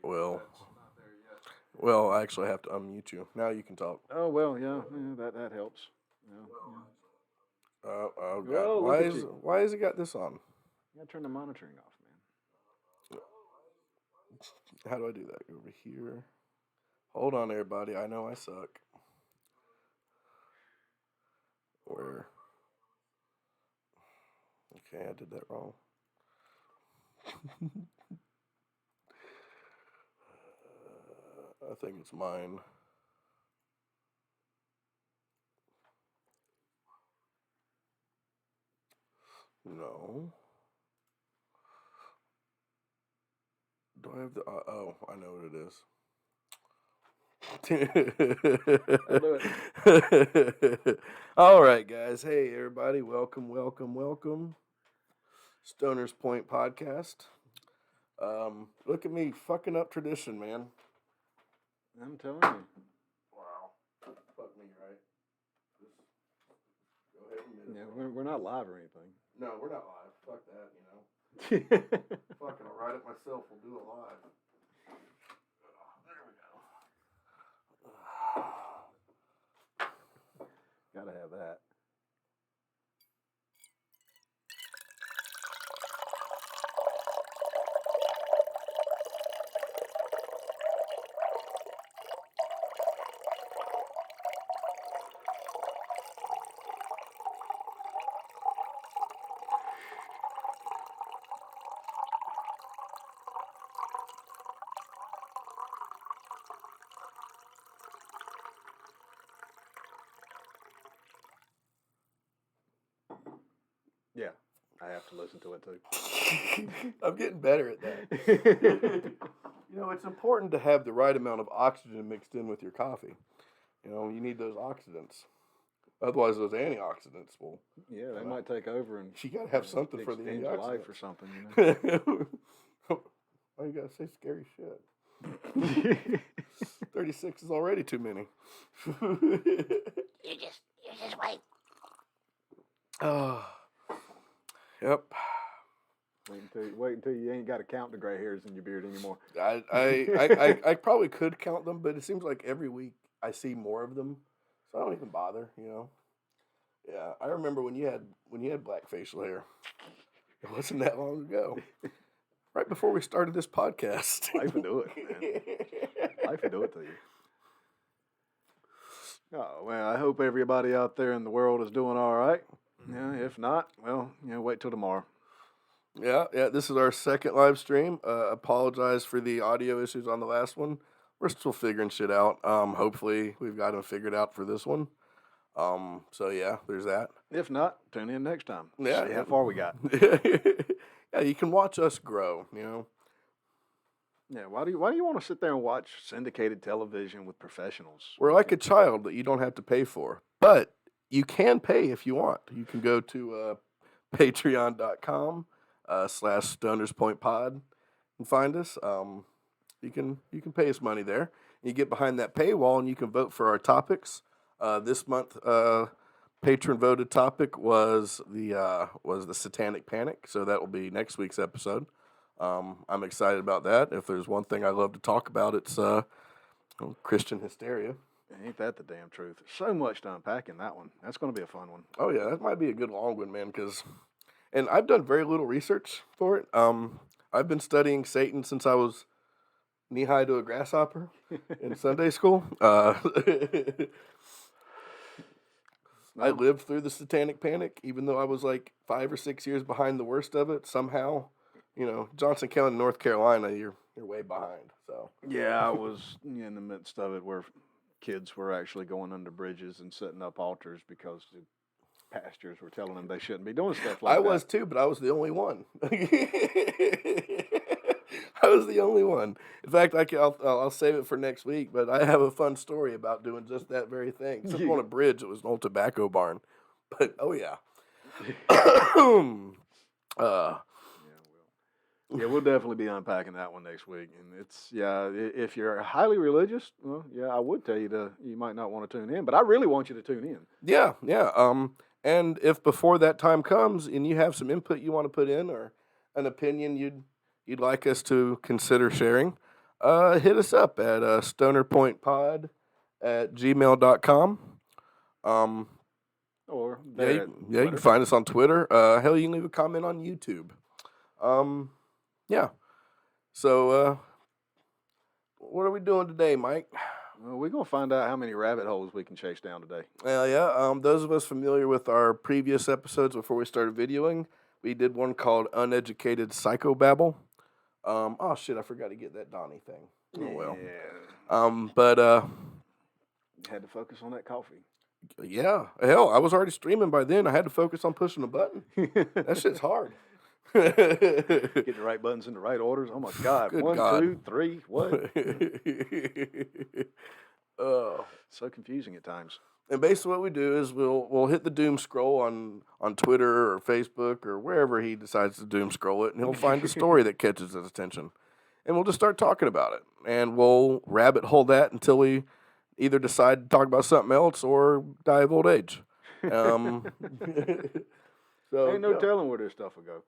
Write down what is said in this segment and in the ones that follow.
Well, well, I actually have to unmute you. Now you can talk. Oh well, yeah, that helps. Yeah. Oh God, Well, look at you. why has it got this on? You gotta turn the monitoring off, man. How do I do that? Over here. Hold on, everybody. I know I suck. Where? Okay, I did that wrong. I think it's mine. No. Do I have the? Oh, I know what it is. All right, guys. Hey, everybody. Welcome. Stoner's Point podcast. Look at me fucking up tradition, man. I'm telling you. Wow. Fuck me, right? Go ahead and Yeah, we're not live or anything. No, we're not live. Fuck that, Fucking, I'll write it myself. We'll do it live. There we go. Gotta have that. Yeah, I have to listen to it too. I'm getting better at that. It's important to have the right amount of oxygen mixed in with your coffee. You need those oxidants. Otherwise, those antioxidants will. Yeah, they might take over, and you gotta have something for the extend your life or something. Why you gotta say scary shit? 36 is already too many. You just wait. Yep. Wait until you ain't got to count the gray hairs in your beard anymore. I probably could count them, but it seems like every week I see more of them, so I don't even bother. Yeah, I remember when you had black facial hair. It wasn't that long ago. Right before we started this podcast. Life will do it, man. Life will do it to you. Oh, well, I hope everybody out there in the world is doing all right. Yeah, if not, well, wait till tomorrow. Yeah, this is our second live stream. Apologize for the audio issues on the last one. We're still figuring shit out. Hopefully we've got them figured out for this one. So yeah, there's that. If not, tune in next time. Yeah. See how far we got. Yeah, you can watch us grow, Yeah, why do you want to sit there and watch syndicated television with professionals? We're like a child that you don't have to pay for, but you can pay if you want. You can go to patreon.com /stonerspointpod and find us. You can pay us money there. You get behind that paywall and you can vote for our topics. This month, patron voted topic was the Satanic Panic, so that will be next week's episode. I'm excited about that. If there's one thing I love to talk about, it's Christian hysteria. Ain't that the damn truth? So much to unpack in that one. That's going to be a fun one. Oh yeah, that might be a good long one, man. And I've done very little research for it. I've been studying Satan since I was knee high to a grasshopper in Sunday school. I lived through the Satanic Panic, even though I was like 5 or 6 years behind the worst of it. Somehow, Johnson County, North Carolina, you're way behind. So yeah, I was in the midst of it where kids were actually going under bridges and setting up altars because the pastors were telling them they shouldn't be doing stuff like that. I was too, but I was the only one. I was the only one. In fact, I'll save it for next week, but I have a fun story about doing just that very thing. Except on a bridge, it was an old tobacco barn. But, oh yeah. Yeah, we'll definitely be unpacking that one next week. And if you're highly religious, well, yeah, I would tell you you might not want to tune in, but I really want you to tune in. Yeah. And if before that time comes and you have some input you want to put in or an opinion you'd like us to consider sharing, hit us up at stonerpointpod@gmail.com. Um, Or yeah, there you, at yeah, you can Twitter. find us on Twitter. Hell, you can leave a comment on YouTube. Um, yeah. So, what are we doing today, Mike? Well, we're going to find out how many rabbit holes we can chase down today. Yeah. Those of us familiar with our previous episodes before we started videoing, we did one called Uneducated Psychobabble. Oh shit, I forgot to get that Donnie thing. Oh well. But Had to focus on that coffee. yeah, hell, I was already streaming by then. I had to focus on pushing a button. That shit's hard. Get the right buttons in the right orders. Oh my God. Good 1, God. 2, 3, what? Oh. So confusing at times. And basically, what we do is we'll hit the doom scroll on Twitter or Facebook or wherever he decides to doom scroll it, and he'll find a story that catches his attention, and we'll just start talking about it, and we'll rabbit hole that until we either decide to talk about something else or die of old age. So Ain't no yeah. telling where this stuff will go.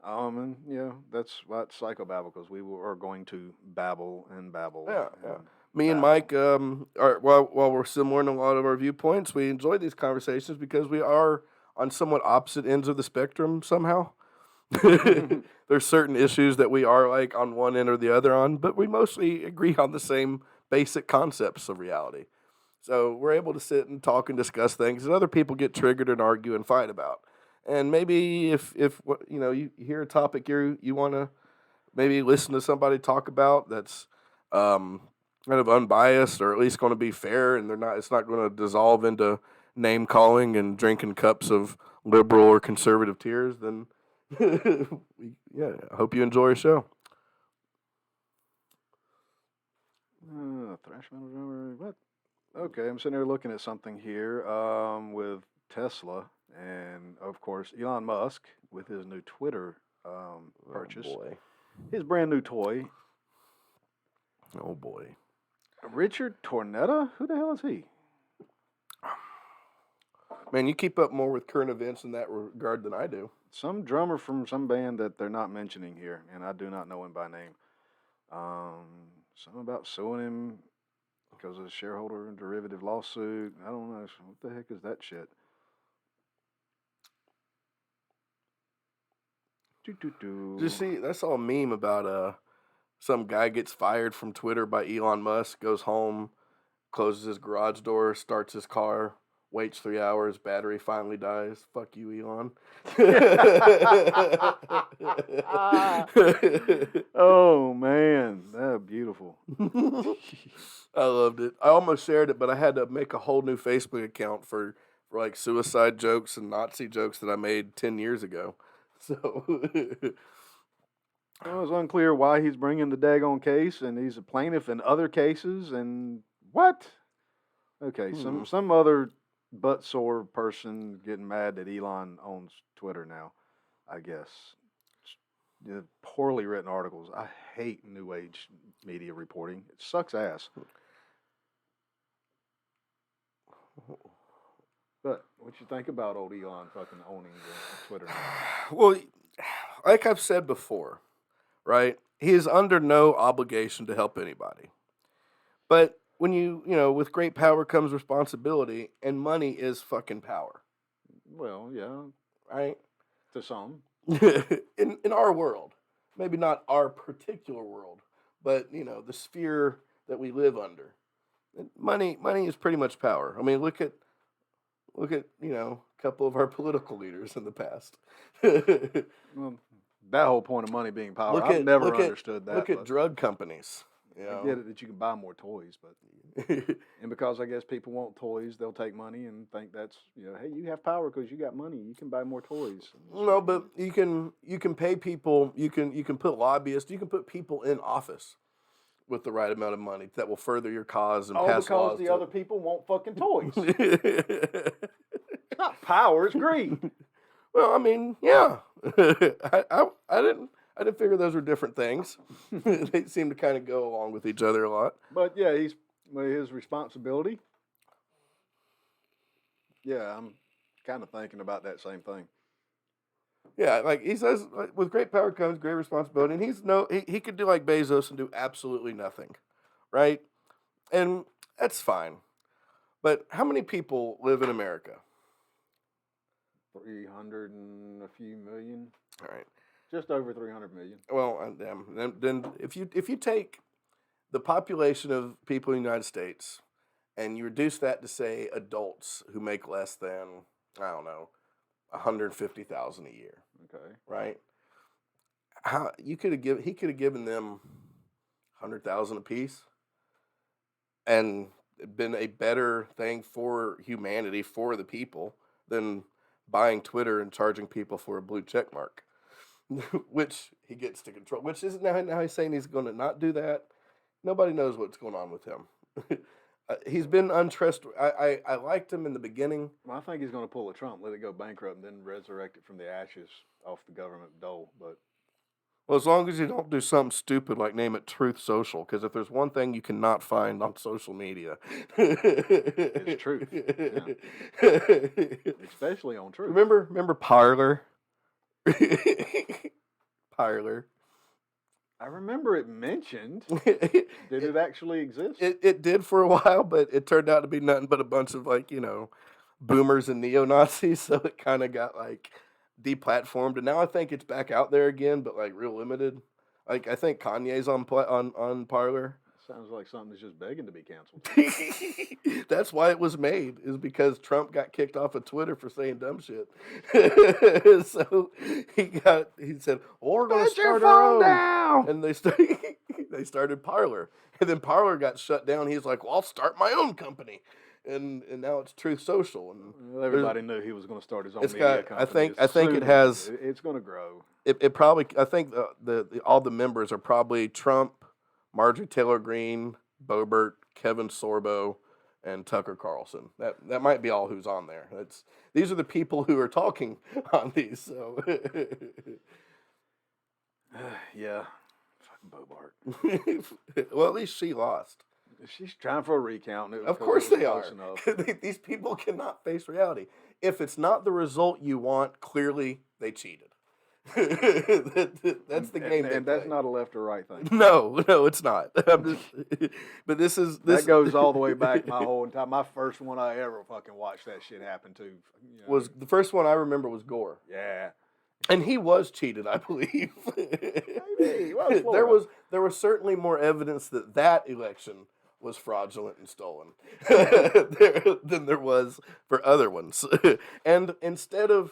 And yeah, that's what Psychobabble, because we are going to babble and babble. Yeah. and Me and Mike, while we're similar in a lot of our viewpoints, we enjoy these conversations because we are on somewhat opposite ends of the spectrum somehow. There's certain issues that we are like on one end or the other on, but we mostly agree on the same basic concepts of reality. So we're able to sit and talk and discuss things that other people get triggered and argue and fight about. And maybe if you hear a topic you want to maybe listen to somebody talk about that's kind of unbiased or at least going to be fair, and it's not going to dissolve into name calling and drinking cups of liberal or conservative tears, then yeah, I hope you enjoy your show. Thrash metal drummer. What? Okay, I'm sitting there looking at something here with Tesla and, of course, Elon Musk with his new Twitter purchase. Oh boy. His brand new toy. Oh boy. Richard Tornetta? Who the hell is he? Man, you keep up more with current events in that regard than I do. Some drummer from some band that they're not mentioning here, and I do not know him by name. Something about suing him because of a shareholder and derivative lawsuit. I don't know. What the heck is that shit? Did you see? That's all a meme about some guy gets fired from Twitter by Elon Musk, goes home, closes his garage door, starts his car, waits 3 hours, battery finally dies. Fuck you, Elon. Oh man, that's beautiful. I loved it. I almost shared it, but I had to make a whole new Facebook account for like suicide jokes and Nazi jokes that I made 10 years ago. So Well, it's unclear why he's bringing the daggone case, and he's a plaintiff in other cases, and what? Okay, some other butt sore person getting mad that Elon owns Twitter now, I guess. Poorly written articles. I hate new age media reporting. It sucks ass. But what you think about old Elon fucking owning the Twitter now? well, like I've said before, right? He is under no obligation to help anybody. But when with great power comes responsibility, and money is fucking power, Well, yeah, right? to some. in our world, maybe not our particular world, but the sphere that we live under. Money is pretty much power. I mean, look at a couple of our political leaders in the past. Well, that whole point of money being power, I've never understood that. Look at drug companies. I get it that you can buy more toys, but and because I guess people want toys, they'll take money and think that's hey, you have power because you got money, you can buy more toys. No, but you can pay people. You can put lobbyists. You can put people in office with the right amount of money that will further your cause and pass laws. Because the other people want fucking toys. It's not power; it's greed. Well, I mean, yeah, I didn't figure those were different things. They seem to kind of go along with each other a lot. But yeah, his responsibility. Yeah, I'm kind of thinking about that same thing. Yeah, like he says, like, with great power comes great responsibility, and he could do like Bezos and do absolutely nothing, right? And that's fine. But how many people live in America? 300 and a few million, All right. just over 300 million. Well, then if you take the population of people in the United States and you reduce that to say adults who make less than, I don't know, 150,000 a year, Okay. right? How you could have given he could have given them 100,000 apiece and been a better thing for humanity, for the people, than buying Twitter and charging people for a blue check mark, which he gets to control. Which isn't now he's saying he's going to not do that. Nobody knows what's going on with him. He's been untrustworthy. I liked him in the beginning. Well, I think he's going to pull a Trump, let it go bankrupt, and then resurrect it from the ashes off the government dole. But Well, as long as you don't do something stupid like name it Truth Social, because if there's one thing you cannot find on social media, it's truth, especially on truth. Remember Parler? Parler. I remember it mentioned. Did Did it actually exist? It did for a while, but it turned out to be nothing but a bunch of boomers and neo Nazis. So it kind of got like deplatformed, and now I think it's back out there again, but like real limited. Like I think Kanye's on Parler. Sounds like something that's just begging to be canceled. That's why it was made, is because Trump got kicked off of Twitter for saying dumb shit. So he said, "We're going to start our own." down. And they started Parler, and then Parler got shut down. He's like, "Well, I'll start my own company," and now it's Truth Social. And Well, everybody knew he was going to start his own it's media got. company. I think it has. It's going to grow. It probably. I think all the members are probably Trump, Marjorie Taylor Greene, Boebert, Kevin Sorbo, and Tucker Carlson. That might be all who's on there. These are the people who are talking on these. So Yeah, fucking Bobart. well, at least she lost. She's trying for a recount. Of course they are. Close enough. These people cannot face reality. If it's not the result you want, clearly they cheated. That's the game. And that's not a left or right thing. No, it's not. But this That goes all the way back my whole entire. My first one I ever fucking watched that shit happen to. Was the first one I remember was Gore. Yeah. And he was cheated, I believe. Maybe. Well, there was certainly more evidence that election was fraudulent and stolen than there was for other ones. And instead of,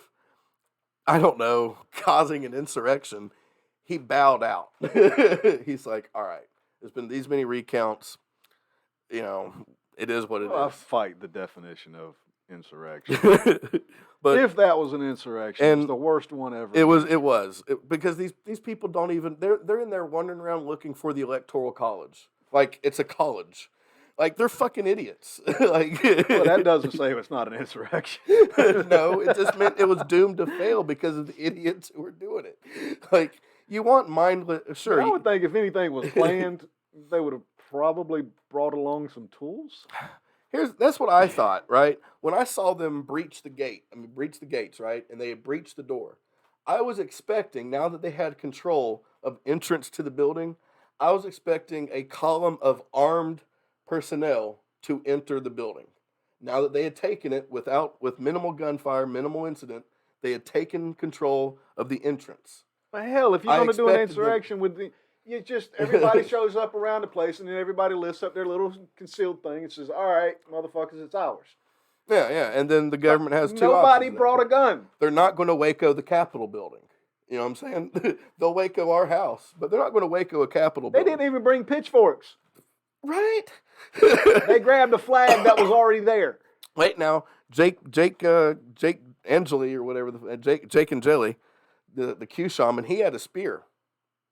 I don't know, causing an insurrection, he bowed out. He's like, all right, there's been these many recounts. It is what it is. I fight the definition of insurrection. But if that was an insurrection, it's the worst one ever. It was because these people don't even they're in there wandering around looking for the electoral college. Like it's a college. Like they're fucking idiots. Like well, that doesn't say it's not an insurrection. No, it just meant it was doomed to fail because of the idiots who were doing it. Like you want mindless. Sure, I would think if anything was planned, they would have probably brought along some tools. That's what I thought, right? When I saw them breach the gates, right? And they had breached the door. I was expecting, now that they had control of entrance to the building, I was expecting a column of armed personnel to enter the building. Now that they had taken it with minimal gunfire, minimal incident, they had taken control of the entrance. Well, hell, if you're going to do an insurrection you just, everybody shows up around the place and then everybody lifts up their little concealed thing and says, all right, motherfuckers, it's ours. Yeah. And then the government has two Nobody options. brought a gun. They're not going to Waco the Capitol building. You know what I'm saying? They'll Waco our house, but they're not going to Waco a Capitol building. They didn't even bring pitchforks. Right? They grabbed a flag that was already there. Wait now, Jake Angeli or whatever, Jake and Jelly, the Q shaman, he had a spear.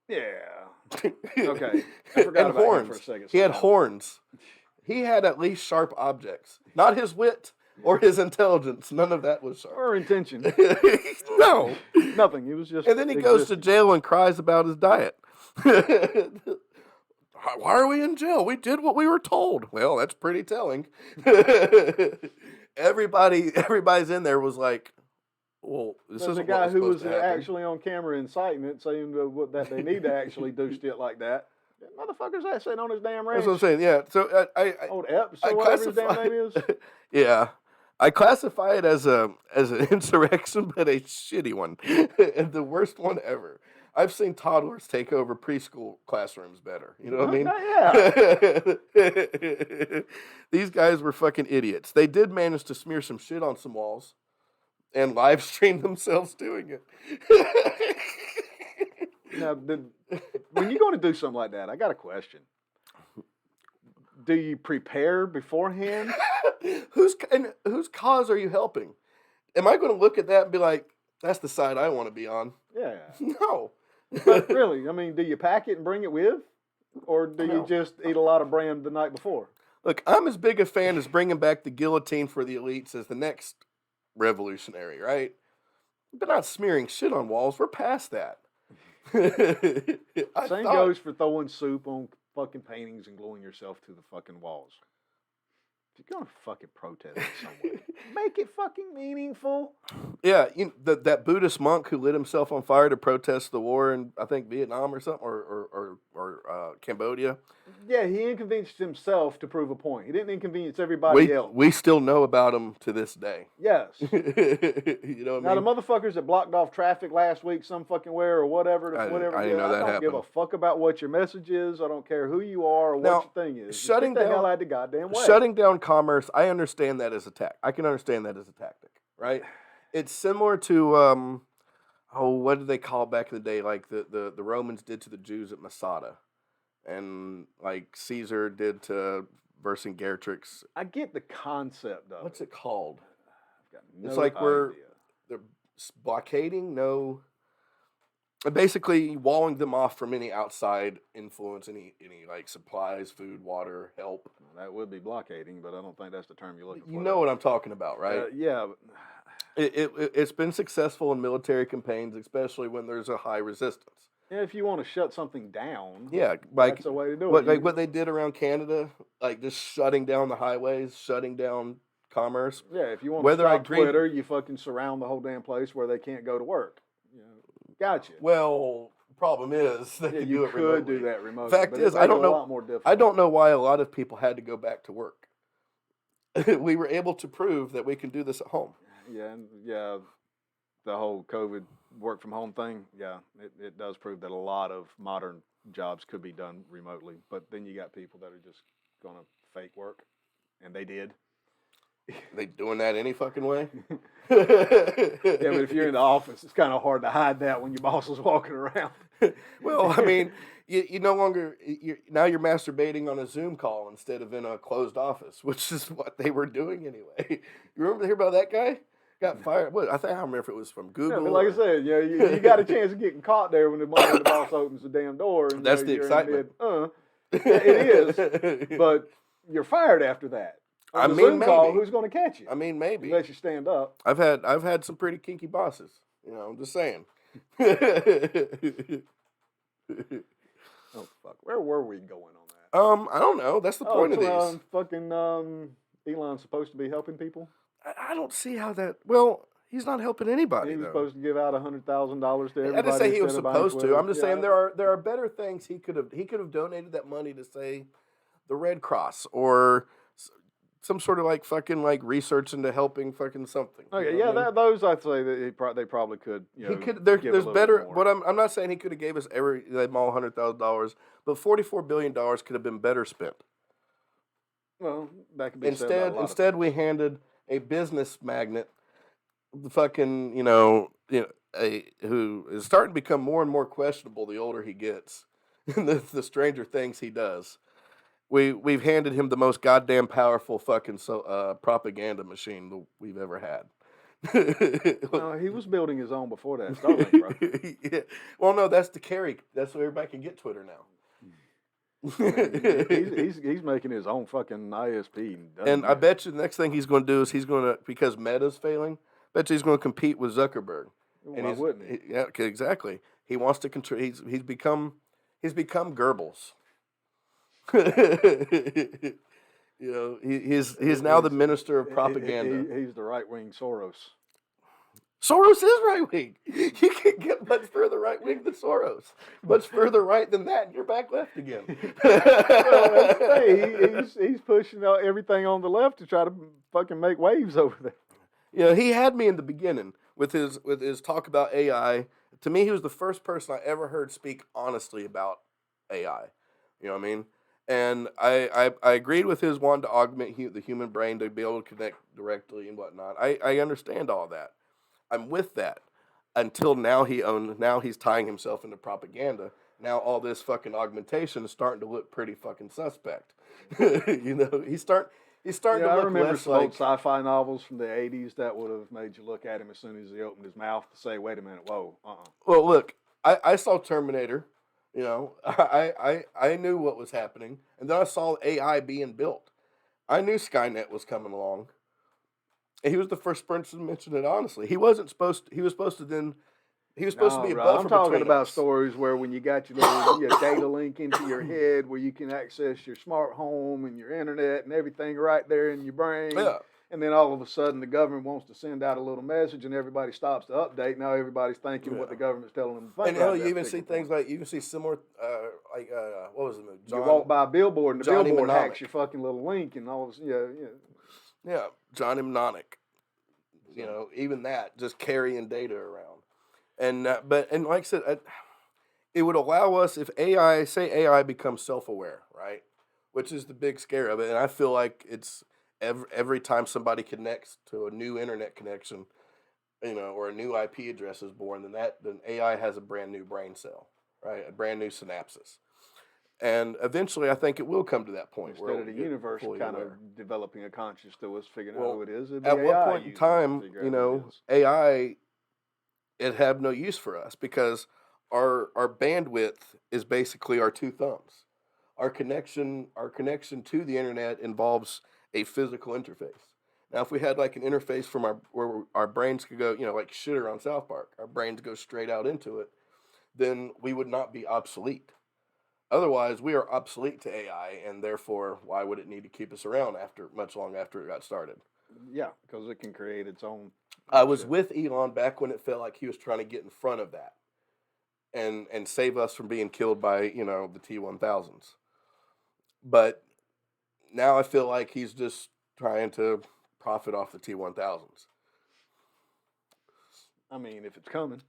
Yeah. Okay. I forgot and about horns. him for a second. He had horns. He had at least sharp objects. Not his wit or his intelligence. None of that was sharp. Or intention. No. Nothing. He was just And then he goes to jail and cries about his diet. Why are we in jail? We did what we were told. Well, that's pretty telling. Everybody's in there was like, Well, this There's a isn't what guy was who supposed was to happen. actually on camera inciting it, saying that they need to actually do shit like that. That motherfucker's that sitting on his damn That's ranch. what I'm saying. Yeah. So Old Epps I or whatever his damn classify. name is. Yeah. I classify it as an insurrection, but a shitty one, and the worst one ever. I've seen toddlers take over preschool classrooms better. You know what I mean? These guys were fucking idiots. They did manage to smear some shit on some walls and live stream themselves doing it. Now, when you're going to do something like that, I got a question. Do you prepare beforehand? whose cause are you helping? Am I going to look at that and be like, that's the side I want to be on? Yeah. No. But really, I mean, do you pack it and bring it with? Or do you No. just eat a lot of bran the night before? Look, I'm as big a fan as bringing back the guillotine for the elites as the next revolutionary, right? But not smearing shit on walls. We're past that. Same goes for throwing soup on fucking paintings and gluing yourself to the fucking walls. If you're gonna fucking protest it somewhere, make it fucking meaningful. Yeah, that Buddhist monk who lit himself on fire to protest the war in, I think, Vietnam or something, or Cambodia. Yeah, he inconvenienced himself to prove a point. He didn't inconvenience everybody else. We still know about him to this day. Yes. You know what I Now mean? the motherfuckers that blocked off traffic last week, some fucking where or whatever, I didn't know that I don't give a happened. fuck about what your message is. I don't care who you are or what Now, your thing is. Just shutting get the down- hell out of the goddamn way. Shutting down commerce, I understand that as a I can understand that as a tactic, right? It's similar to what did they call it back in the day? Like the Romans did to the Jews at Masada, and like Caesar did to Vercingetorix. I get the concept of What's it called? I've got It's no like idea. they're blockading, basically walling them off from any outside influence, any like supplies, food, water, help. That would be blockading, but I don't think that's the term you're looking for. You know what I'm talking about, right? Yeah. It's been successful in military campaigns, especially when there's a high resistance. Yeah, if you want to shut something down, Yeah, like that's a way to do what it. like what they did around Canada, like just shutting down the highways, shutting down commerce. Yeah, if you want Whether to I stop agree- Twitter, you fucking surround the whole damn place where they can't go to work. You know, gotcha. Well, problem is they Yeah, could you do it could remotely. do that remotely. Fact but is, it I don't makes it know- a lot more difficult. I don't know why a lot of people had to go back to work. We were able to prove that we can do this at home. Yeah, the whole COVID work from home thing. Yeah, it does prove that a lot of modern jobs could be done remotely. But then you got people that are just gonna fake work, and they did. They doing that any fucking way? Yeah, but if you're in the office, it's kind of hard to hide that when your boss is walking around. Well, I mean, you no longer now you're masturbating on a Zoom call instead of in a closed office, which is what they were doing anyway. You remember hear about that guy? Got fired. What I think I don't remember if it was from Google. Yeah, but like I said, you got a chance of getting caught there when the boss opens the damn door. And, That's the you're in excitement. mid, yeah, it is, but you're fired after that. On I the mean, Zoom call, maybe. who's going to catch you? I mean, maybe. Unless you stand up. I've had some pretty kinky bosses. You know, I'm just saying. Oh fuck, where were we going on that? I don't know. That's the point of these. Fucking Elon's supposed to be helping people. I don't see how that. Well, he's not helping anybody. He was though. supposed to give out $100,000 to everybody. I didn't say he was instead of buying supposed to. Twitter. I'm just saying there are better things he could have donated that money to, say, the Red Cross or some sort of like fucking like research into helping fucking something. Okay, You know yeah, what I mean? those I'd say that they probably could. You know, He could. give a There's little better. bit more. But I'm not saying he could have gave us them all $100,000, but $44 billion could have been better spent. Well, that could be said about a lot of Instead, we handed a business magnate, the fucking who is starting to become more and more questionable the older he gets, and the stranger things he does. We've handed him the most goddamn powerful fucking propaganda machine we've ever had. No, he was building his own before that Starlink, bro. Yeah. Well, no, that's the carry. That's so everybody can get Twitter now. he's making his own fucking ISP. And I bet you the next thing he's going to do is because Meta's failing, bet you he's going to compete with Zuckerberg. Why wouldn't he? Yeah, exactly. He wants to control. He's become Goebbels. He's now the minister of propaganda. He's the right wing Soros. Soros is right wing. You can get much further right wing than Soros. Much further right than that, and you're back left again. Well, that's the thing. He's pushing everything on the left to try to fucking make waves over there. Yeah, he had me in the beginning with his talk about AI. To me, he was the first person I ever heard speak honestly about AI. You know what I mean? And I agreed with his one to augment the human brain to be able to connect directly and whatnot. I understand all that. I'm with that. Until now, now he's tying himself into propaganda. Now all this fucking augmentation is starting to look pretty fucking suspect. You know, he's starting to I look remember less some like old sci-fi novels from the '80s that would have made you look at him as soon as he opened his mouth to say, "Wait a minute, whoa, Well, look, I saw Terminator. You know, I knew what was happening, and then I saw AI being built. I knew Skynet was coming along. And he was the first person to mention it. Honestly, he wasn't supposed. He was supposed to then. He was supposed to No, be a bro. I'm buffer talking between about us. stories where when you got your data link into your head, where you can access your smart home and your internet and everything right there in your brain. Yeah. And then all of a sudden, the government wants to send out a little message, and everybody stops to update. Now everybody's thinking what the government's telling them to think. And hell, you even see things like you can see similar, what was the movie? You walk by a billboard, and the Johnny billboard Mnemonic. hacks your fucking little link, and all of a sudden, Yeah, Johnny Mnemonic. You know, even that, just carrying data around, and like I said, it would allow us if AI becomes self-aware, right? Which is the big scare of it, and I feel like it's every time somebody connects to a new internet connection, you know, or a new IP address is born, then AI has a brand new brain cell, right? A brand new synapses. And eventually, I think it will come to that point instead of the universe kind of developing a conscience to us, figuring out who it is. At what point in time, you know, AI, it have no use for us because our bandwidth is basically our two thumbs. Our connection to the internet involves a physical interface. Now, if we had like an interface from where our brains could go, you know, like Shitter on South Park, our brains go straight out into it, then we would not be obsolete. Otherwise, we are obsolete to AI, and therefore, why would it need to keep us around much long after it got started? Yeah, because it can create its own. I was with Elon back when it felt like he was trying to get in front of that, and save us from being killed by the T-1000s. But now I feel like he's just trying to profit off the T-1000s. I mean, if it's coming.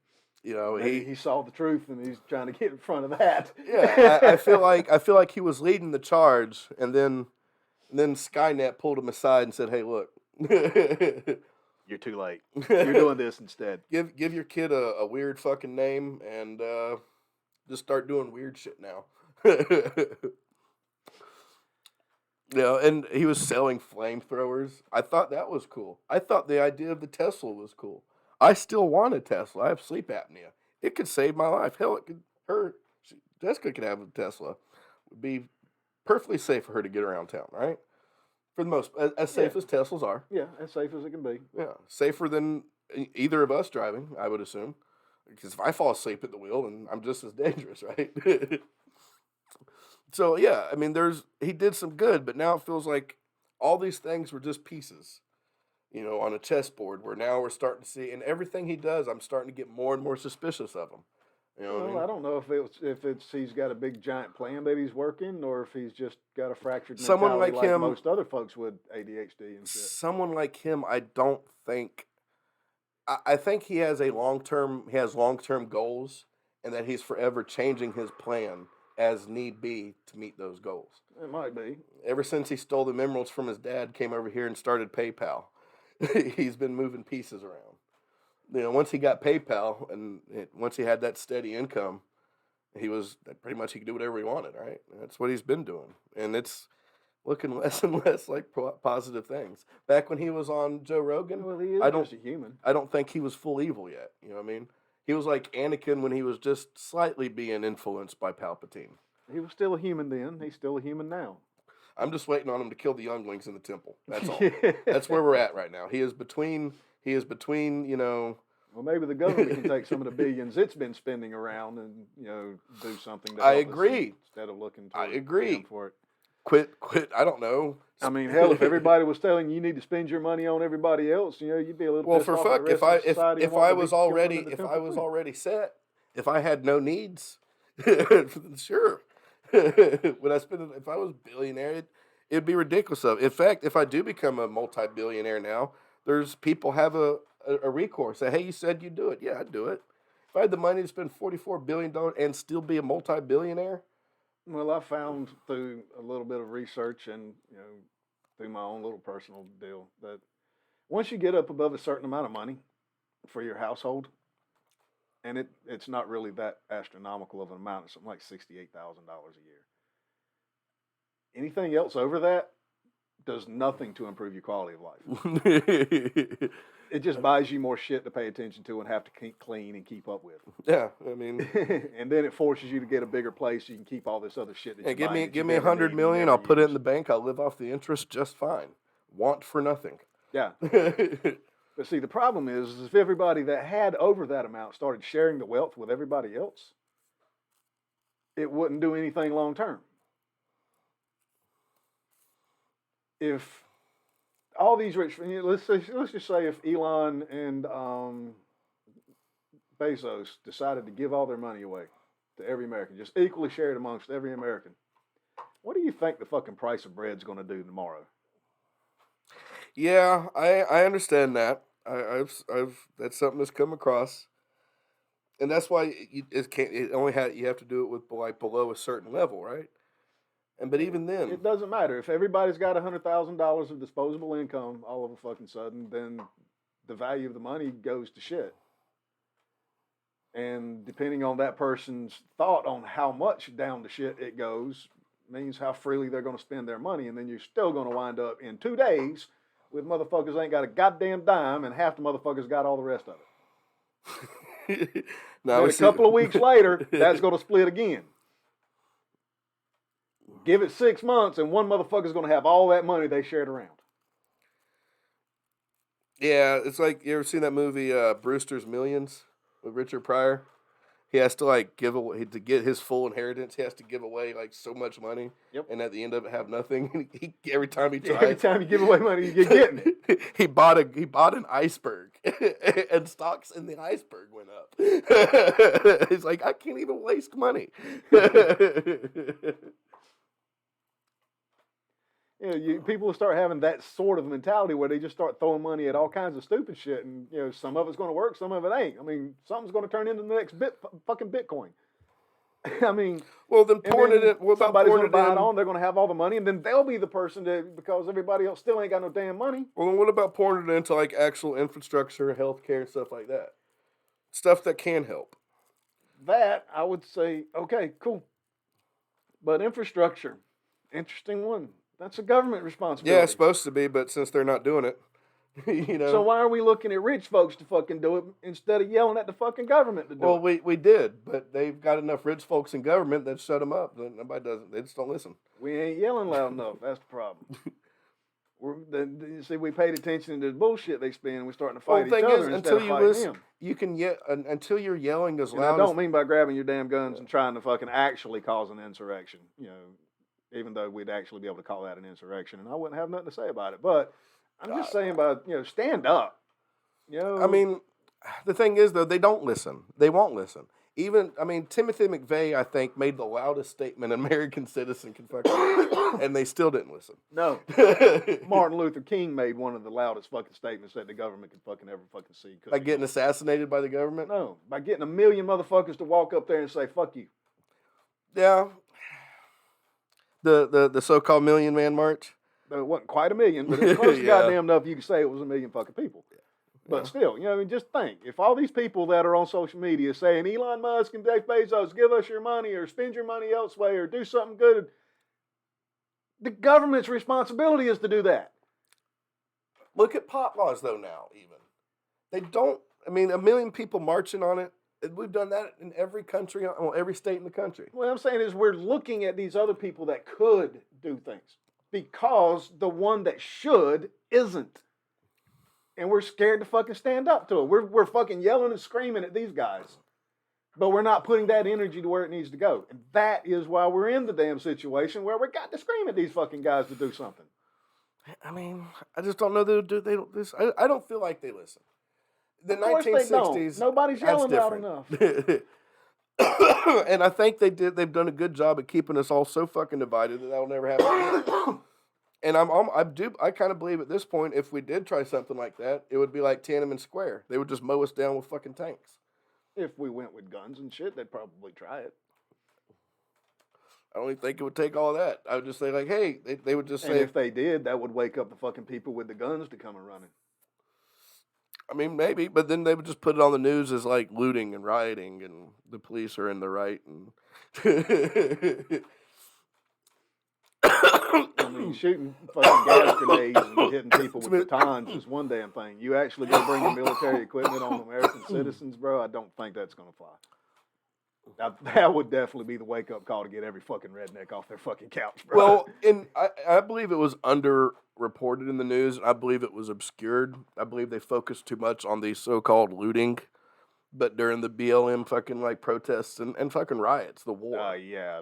You know, he saw the truth and he's trying to get in front of that. Yeah, I feel like he was leading the charge, and then Skynet pulled him aside and said, "Hey, look, you're too late. You're doing this instead. Give your kid a weird fucking name and just start doing weird shit now." And he was selling flamethrowers. I thought that was cool. I thought the idea of the Tesla was cool. I still want a Tesla. I have sleep apnea. It could save my life. Hell, it could. Jessica could have a Tesla. It would be perfectly safe for her to get around town, right? For the most, as safe as Teslas are. Yeah, as safe as it can be. Yeah, safer than either of us driving, I would assume. Because if I fall asleep at the wheel, then I'm just as dangerous, right? So yeah, I mean, he did some good, but now it feels like all these things were just pieces. On a chessboard where now we're starting to see, and everything he does, I'm starting to get more and more suspicious of him. I don't know if he's got a big giant plan that he's working, or if he's just got a fractured mentality someone like him, most other folks with ADHD and shit. Someone like him, I don't think. I think he has long-term goals, and that he's forever changing his plan as need be to meet those goals. It might be. Ever since he stole the emeralds from his dad, came over here and started PayPal. He's been moving pieces around. Once he got PayPal and once he had that steady income, he could do whatever he wanted, right? That's what he's been doing. And it's looking less and less like positive things. Back when he was on Joe Rogan, well, he is just a human. I don't think he was full evil yet. You know what I mean? He was like Anakin when he was just slightly being influenced by Palpatine. He was still a human then. He's still a human now. I'm just waiting on him to kill the younglings in the temple. That's all. That's where we're at right now. He is between, Well, maybe the government can take some of the billions it's been spending around and, do something to I help agree. us instead of looking I agree. for it. Quit. I don't know. I mean, hell, if everybody was telling you need to spend your money on everybody else, you'd be a little Well, pissed for off at the fuck, rest of society. if I was already set, if I had no needs, sure. Would I spend it if I was billionaire? It'd be ridiculous. In fact, if I do become a multi-billionaire now, there's people have a recourse. Say, hey, you said you'd do it. Yeah, I'd do it. If I had the money to spend $44 billion and still be a multi-billionaire, Well, I found through a little bit of research and through my own little personal deal that once you get up above a certain amount of money for your household, and it's not really that astronomical of an amount, it's something like $68,000 a year. Anything else over that does nothing to improve your quality of life. It just buys you more shit to pay attention to and have to keep clean and keep up with. yeah, I mean, and then it forces you to get a bigger place so you can keep all this other shit that you give me $100 million. I'll put it in the bank. I'll live off the interest just fine. Want for nothing. Yeah. But see, the problem is if everybody that had over that amount started sharing the wealth with everybody else, it wouldn't do anything long term. If all these rich, let's just say if Elon and Bezos decided to give all their money away to every American, just equally shared amongst every American, what do you think the fucking price of bread's going to do tomorrow? Yeah, I understand that. I've that's something that's come across, and that's why you have to do it with like below a certain level, right? But even then, it doesn't matter if everybody's got $100,000 of disposable income all of a fucking sudden, then the value of the money goes to shit. And depending on that person's thought on how much down the shit it goes, means how freely they're going to spend their money, and then you're still going to wind up in 2 days with motherfuckers ain't got a goddamn dime, and half the motherfuckers got all the rest of it. Now, a couple of weeks later, that's going to split again. Give it 6 months, and one motherfucker's going to have all that money they shared around. Yeah, it's like, you ever seen that movie Brewster's Millions with Richard Pryor? He has to like give away to get his full inheritance. He has to give away like so much money, and at the end of it, have nothing. Every time he tries, every time you give away money, you're getting it. he bought an iceberg, and stocks in the iceberg went up. He's like, I can't even waste money. People will start having that sort of mentality where they just start throwing money at all kinds of stupid shit, and some of it's going to work, some of it ain't. I mean, something's going to turn into the next fucking Bitcoin. I mean, well, then pouring it in. Somebody's going to buy it on. They're going to have all the money, and then they'll be the person that, because everybody else still ain't got no damn money. Well, then what about pouring it into like actual infrastructure, healthcare, and stuff like that? Stuff that can help. That I would say, okay, cool, but infrastructure, interesting one. That's a government responsibility. Yeah, it's supposed to be, but since they're not doing it, So why are we looking at rich folks to fucking do it instead of yelling at the fucking government to do it? Well, we did, but they've got enough rich folks in government that shut them up. Nobody doesn't. They just don't listen. We ain't yelling loud enough. That's the problem. See, we paid attention to the bullshit they spend. We're starting to fight each other instead of fighting them. You can until you're yelling as loud. I don't mean by grabbing your damn guns and trying to fucking actually cause an insurrection. Even though we'd actually be able to call that an insurrection, and I wouldn't have nothing to say about it. But I'm just saying about, stand up. I mean, the thing is, though, they don't listen. They won't listen. Timothy McVeigh, I think, made the loudest statement an American citizen can fucking and they still didn't listen. No. Martin Luther King made one of the loudest fucking statements that the government could fucking ever fucking see. By getting assassinated by the government? No. By getting 1 million motherfuckers to walk up there and say, fuck you. Yeah. The so-called Million Man March? It wasn't quite 1 million, but it was close to goddamn enough you could say it was 1 million fucking people. But still, just think. If all these people that are on social media saying, Elon Musk and Jeff Bezos, give us your money or spend your money elsewhere or do something good, the government's responsibility is to do that. Look at pot laws, though, now, even. They don't, 1 million people marching on it. We've done that in every country, every state in the country. What I'm saying is we're looking at these other people that could do things because the one that should isn't. And we're scared to fucking stand up to it. We're fucking yelling and screaming at these guys But we're not putting that energy to where it needs to go. And that is why we're in the damn situation where we got to scream at these fucking guys to do something. I mean, I just don't know they don't this. I don't feel like they listen. The Of course they 1960s, don't. Nobody's that's yelling loud different. enough. And I think they've done a good job of keeping us all so fucking divided that'll never happen again. And I kind of believe at this point, if we did try something like that, it would be like Tiananmen Square. They would just mow us down with fucking tanks. If we went with guns and shit, they'd probably try it. I don't even think it would take all that. I would just say, like, hey, they would just say. And if they did, that would wake up the fucking people with the guns to come and running. I mean, maybe, but then they would just put it on the news as like looting and rioting, and the police are in the right. And I mean, shooting fucking gas grenades and hitting people with batons is one damn thing. You actually go bring your military equipment on American citizens, bro, I don't think that's going to fly. Now, that would definitely be the wake-up call to get every fucking redneck off their fucking couch, bro. Well, and I believe it was underreported in the news, and I believe it was obscured. I believe they focused too much on the so-called looting, but during the BLM fucking like protests and fucking riots, the war. Yeah.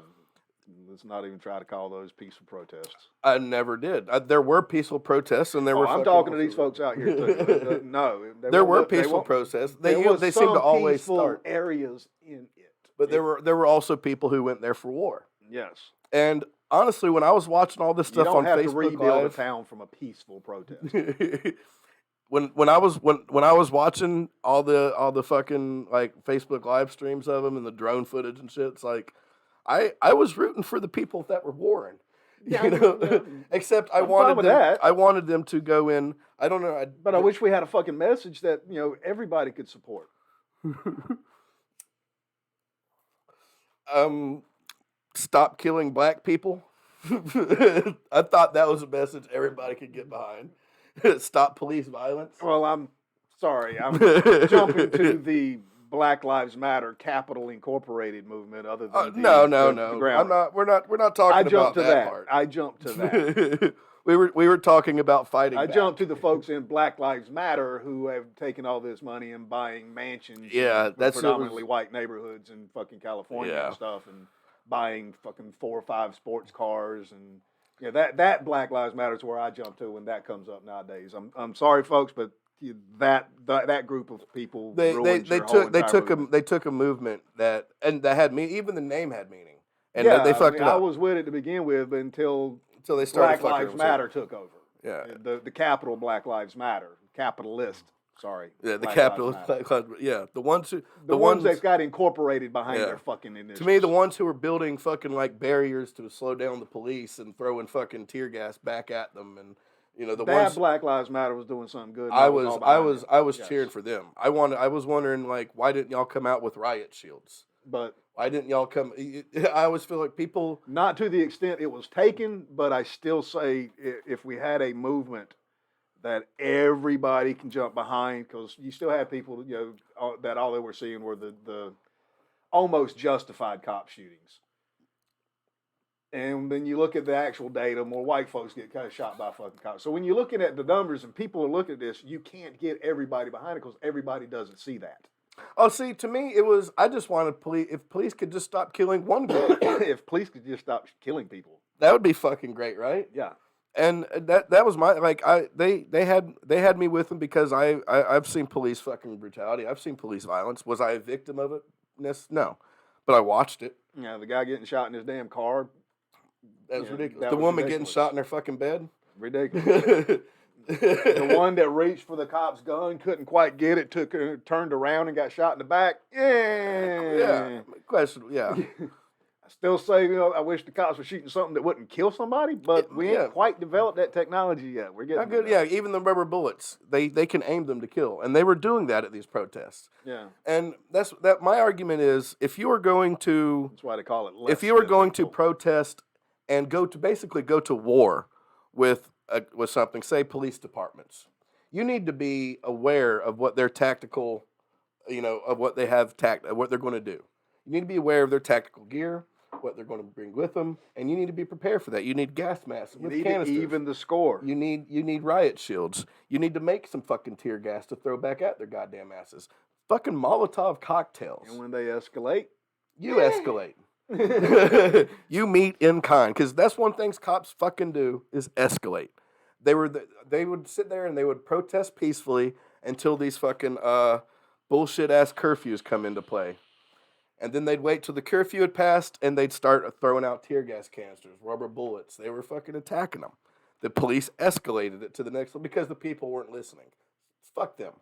Let's not even try to call those peaceful protests. I never did. There were peaceful protests, and there were. I'm talking to these folks out here too. No, there were peaceful protests. They seem to always start areas in it. But there were also people who went there for war. Yes. And honestly, when I was watching all this stuff on Facebook, you don't have to rebuild a town from a peaceful protest. when I was watching all the fucking like Facebook live streams of them and the drone footage and shit, it's like I was rooting for the people that were warring. Yeah, you know? yeah. Except I I'm fine with that. I wanted them to go in. I don't know. But I wish we had a fucking message that everybody could support. Stop killing black people. I thought that was a message everybody could get behind. Stop police violence. Well, I'm sorry. I'm jumping to the Black Lives Matter Capital Incorporated movement. Other than no. I'm not. We're not talking about that part. I jumped to that. we were talking about fighting. I back. jumped to the folks in Black Lives Matter who have taken all this money and buying mansions. Yeah, that's predominantly white neighborhoods in fucking California and stuff, and buying fucking 4 or 5 sports cars, and that Black Lives Matter is where I jump to when that comes up nowadays. I'm sorry, folks, but that group of people they took a movement that had me, even the name had meaning, and they fucked it up. I was with it to begin with, but until they started Black Lives Matter took over. Yeah, the capital Black Lives Matter, capitalist. Sorry. Yeah, the capitalist. Yeah, the ones that got incorporated behind their fucking initiatives. To me, the ones who were building fucking like barriers to slow down the police and throwing fucking tear gas back at them, and Black Lives Matter was doing something good. I was cheering for them. I was wondering, like, why didn't y'all come out with riot shields? But why didn't y'all come? I always feel like people, not to the extent it was taken, but I still say if we had a movement that everybody can jump behind, because you still have people that all they were seeing were the almost justified cop shootings. And then you look at the actual data, more white folks get kind of shot by fucking cops. So when you're looking at the numbers and people are looking at this, you can't get everybody behind it because everybody doesn't see that. Oh, see, to me, it was, I just wanted if police could just stop killing one guy. If police could just stop killing people. That would be fucking great, right? Yeah. And that was my, like, they had me with them because I've seen police fucking brutality. I've seen police violence. Was I a victim of it? No. But I watched it. Yeah, the guy getting shot in his damn car. That was ridiculous. The woman getting shot in her fucking bed. Ridiculous. The one that reached for the cop's gun, couldn't quite get it, turned around and got shot in the back. Yeah. Question. Yeah. I still say, I wish the cops were shooting something that wouldn't kill somebody, but we ain't quite developed that technology yet. We're getting not good. Yeah, even the rubber bullets, they can aim them to kill, and they were doing that at these protests. Yeah. And that's my argument is, if you are going to, that's why they call it. If you are going to protest and go to war with something, say police departments, you need to be aware of what their tactical, of what they have what they're going to do. You need to be aware of their tactical gear, what they're going to bring with them, and you need to be prepared for that. You need gas masks with canisters. You need to even the score. You need riot shields. You need to make some fucking tear gas to throw back at their goddamn asses. fucking Molotov cocktails. And when they escalate, you escalate. You meet in kind, because that's one thing cops fucking do is escalate. They would sit there and they would protest peacefully until these fucking bullshit ass curfews come into play, and then they'd wait till the curfew had passed and they'd start throwing out tear gas canisters, rubber bullets. They were fucking attacking them. The police escalated it to the next level because the people weren't listening. Fuck them,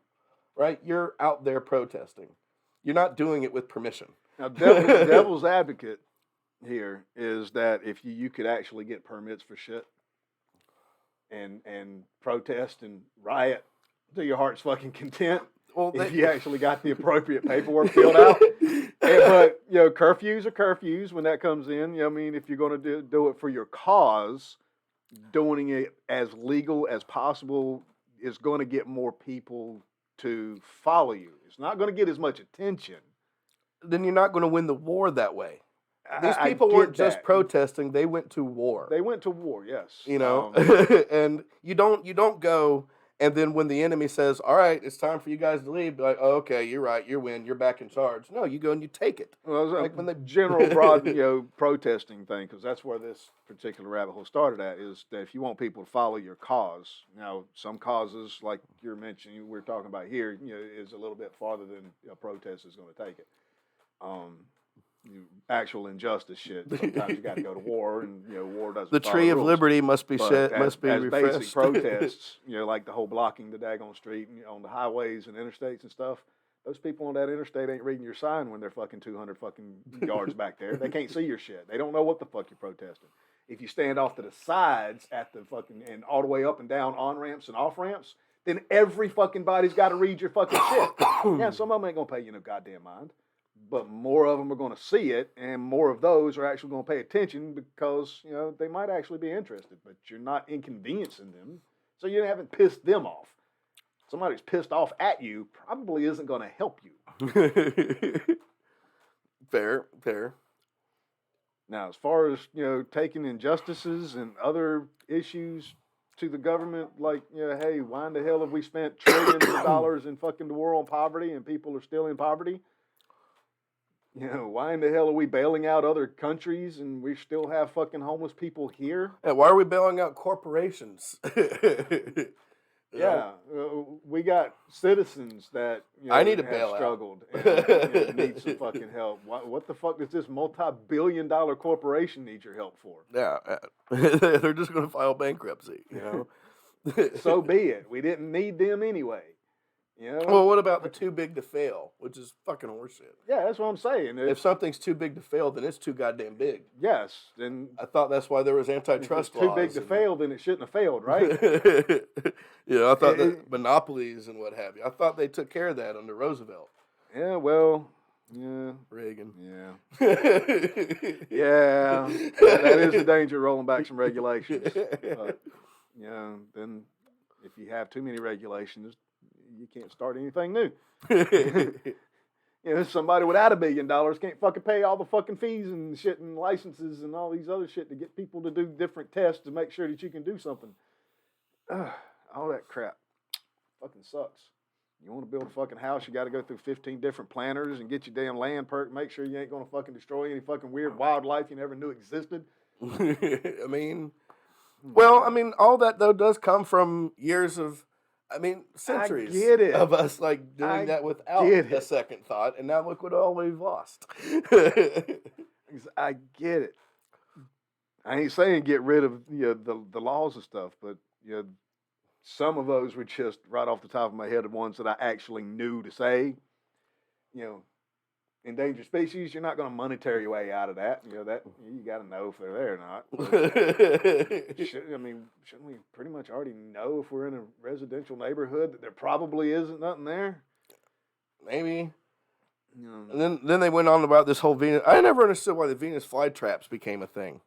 right? You're out there protesting. You're not doing it with permission. Now, devil's advocate here is that if you could actually get permits for shit and protest and riot to your heart's fucking content, Well, if you actually got the appropriate paperwork filled out. But, curfews are curfews when that comes in. I mean, if you're going to do it for your cause, doing it as legal as possible is going to get more people to follow you. It's not going to get as much attention. Then you're not going to win the war that way. These people weren't just protesting; they went to war. They went to war, yes. And you don't go, and then when the enemy says, "All right, it's time for you guys to leave," be like, "Oh, okay, you're right, you win, you're back in charge." No, you go and you take it. Well, like when the general broad, protesting thing, because that's where this particular rabbit hole started at, is that if you want people to follow your cause, some causes, like you're mentioning, we're talking about here, is a little bit farther than a protest is going to take it. Actual injustice shit. Sometimes you got to go to war, and war doesn't. The tree of liberty must be must be refreshed. Basic protests, like the whole blocking the daggone street and on the highways and interstates and stuff. Those people on that interstate ain't reading your sign when they're fucking 200 fucking yards back there. They can't see your shit. They don't know what the fuck you're protesting. If you stand off to the sides at the fucking and all the way up and down on ramps and off ramps, then every fucking body's got to read your fucking shit. Yeah, some of them ain't gonna pay you no goddamn mind. But more of them are going to see it, and more of those are actually going to pay attention because, they might actually be interested, but you're not inconveniencing them, so you haven't pissed them off. Somebody who's pissed off at you probably isn't going to help you. Fair. Now, as far as, taking injustices and other issues to the government, like, hey, why in the hell have we spent trillions of dollars in fucking the war on poverty and people are still in poverty? Why in the hell are we bailing out other countries and we still have fucking homeless people here? Yeah, why are we bailing out corporations? Yeah, we got citizens that I need a have bailout. Struggled and need some fucking help. What the fuck does this multi-billion-dollar corporation need your help for? Yeah, they're just going to file bankruptcy. So be it. We didn't need them anyway. Well, what about the too big to fail, which is fucking horseshit? Yeah, that's what I'm saying. If something's too big to fail, then it's too goddamn big. Yes, then I thought that's why there was antitrust laws. Too big to fail, then it shouldn't have failed, right? I thought that monopolies and what have you. I thought they took care of that under Roosevelt. Yeah, well, yeah, Reagan. Yeah, yeah. That is the danger of rolling back some regulations. But, then if you have too many regulations, you can't start anything new. Somebody without $1 billion can't fucking pay all the fucking fees and shit and licenses and all these other shit to get people to do different tests to make sure that you can do something. All that crap fucking sucks. You want to build a fucking house, you got to go through 15 different planners and get your damn land perk, make sure you ain't going to fucking destroy any fucking weird wildlife you never knew existed. All that, though, does come from years of centuries of us doing that without a second thought, and now look what all we've lost. I get it. I ain't saying get rid of the laws and stuff, but some of those were just right off the top of my head the ones that I actually knew to say. Endangered species, you're not going to monetary your way out of that. That you got to know if they're there or not. Shouldn't we pretty much already know if we're in a residential neighborhood that there probably isn't nothing there? Maybe. And then they went on about this whole Venus. I never understood why the Venus flytraps became a thing.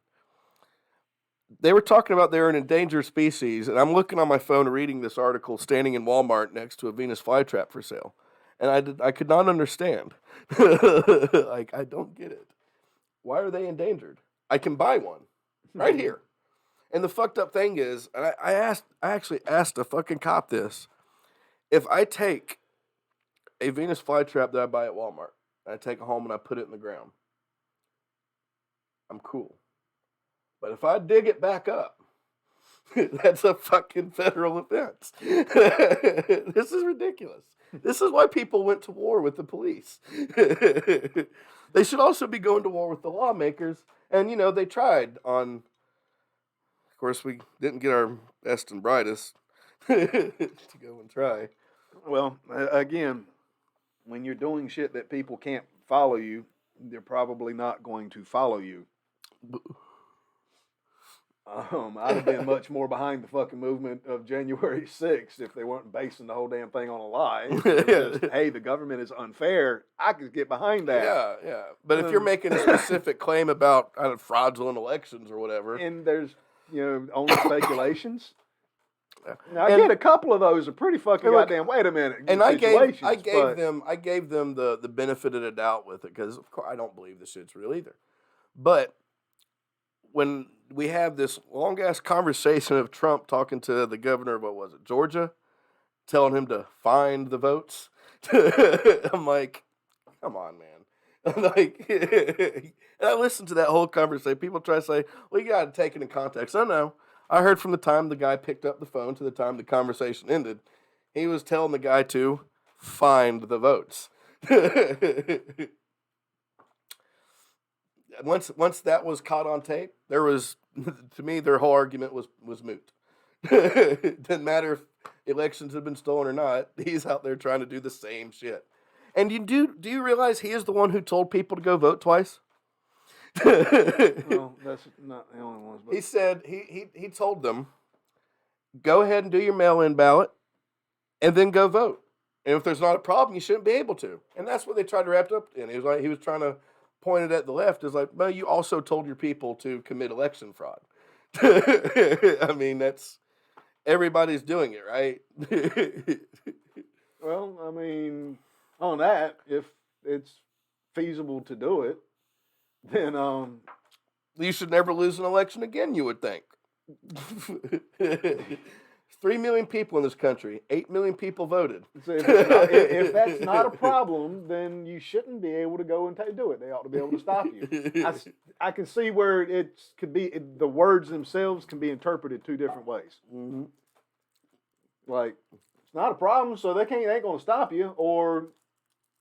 They were talking about they're an endangered species, and I'm looking on my phone reading this article standing in Walmart next to a Venus flytrap for sale. And I could not understand. I don't get it. Why are they endangered? I can buy one right here. And the fucked up thing is, and I actually asked a fucking cop this. If I take a Venus flytrap that I buy at Walmart. I take it home and I put it in the ground. I'm cool. But if I dig it back up, that's a fucking federal offense. This is ridiculous. This is why people went to war with the police. They should also be going to war with the lawmakers. And, they tried on. Of course, we didn't get our best and brightest to go and try. Well, again, when you're doing shit that people can't follow you, they're probably not going to follow you. I'd have been much more behind the fucking movement of January 6th if they weren't basing the whole damn thing on a lie. Just, hey, the government is unfair. I could get behind that. Yeah. But if you're making a specific claim about fraudulent elections or whatever, and there's only speculations. Now, I get a couple of those are pretty fucking goddamn. Wait a minute. And I gave them the benefit of the doubt with it because of course I don't believe this shit's real either. But when we have this long ass conversation of Trump talking to the governor of Georgia, telling him to find the votes, I'm like, come on, man. I'm like, and I listened to that whole conversation. People try to say, well, you got to take it in context. I know. I heard from the time the guy picked up the phone to the time the conversation ended, he was telling the guy to find the votes. Once that was caught on tape, there was, to me, their whole argument was moot. It didn't matter if elections had been stolen or not. He's out there trying to do the same shit. And do you realize he is the one who told people to go vote twice? Well, that's not the only ones. But he said he told them, go ahead and do your mail-in ballot, and then go vote. And if there's not a problem, you shouldn't be able to. And that's what they tried to wrap it up in. He was trying to point it at the left. It's like, well, you also told your people to commit election fraud. I mean, that's everybody's doing it, right? Well, I mean, on that, if it's feasible to do it, then you should never lose an election again, you would think. 3 million people in this country. 8 million people voted. So if that's not a problem, then you shouldn't be able to go and do it. They ought to be able to stop you. I can see where the words themselves can be interpreted two different ways. Mm-hmm. Like, it's not a problem, so they ain't going to stop you. Or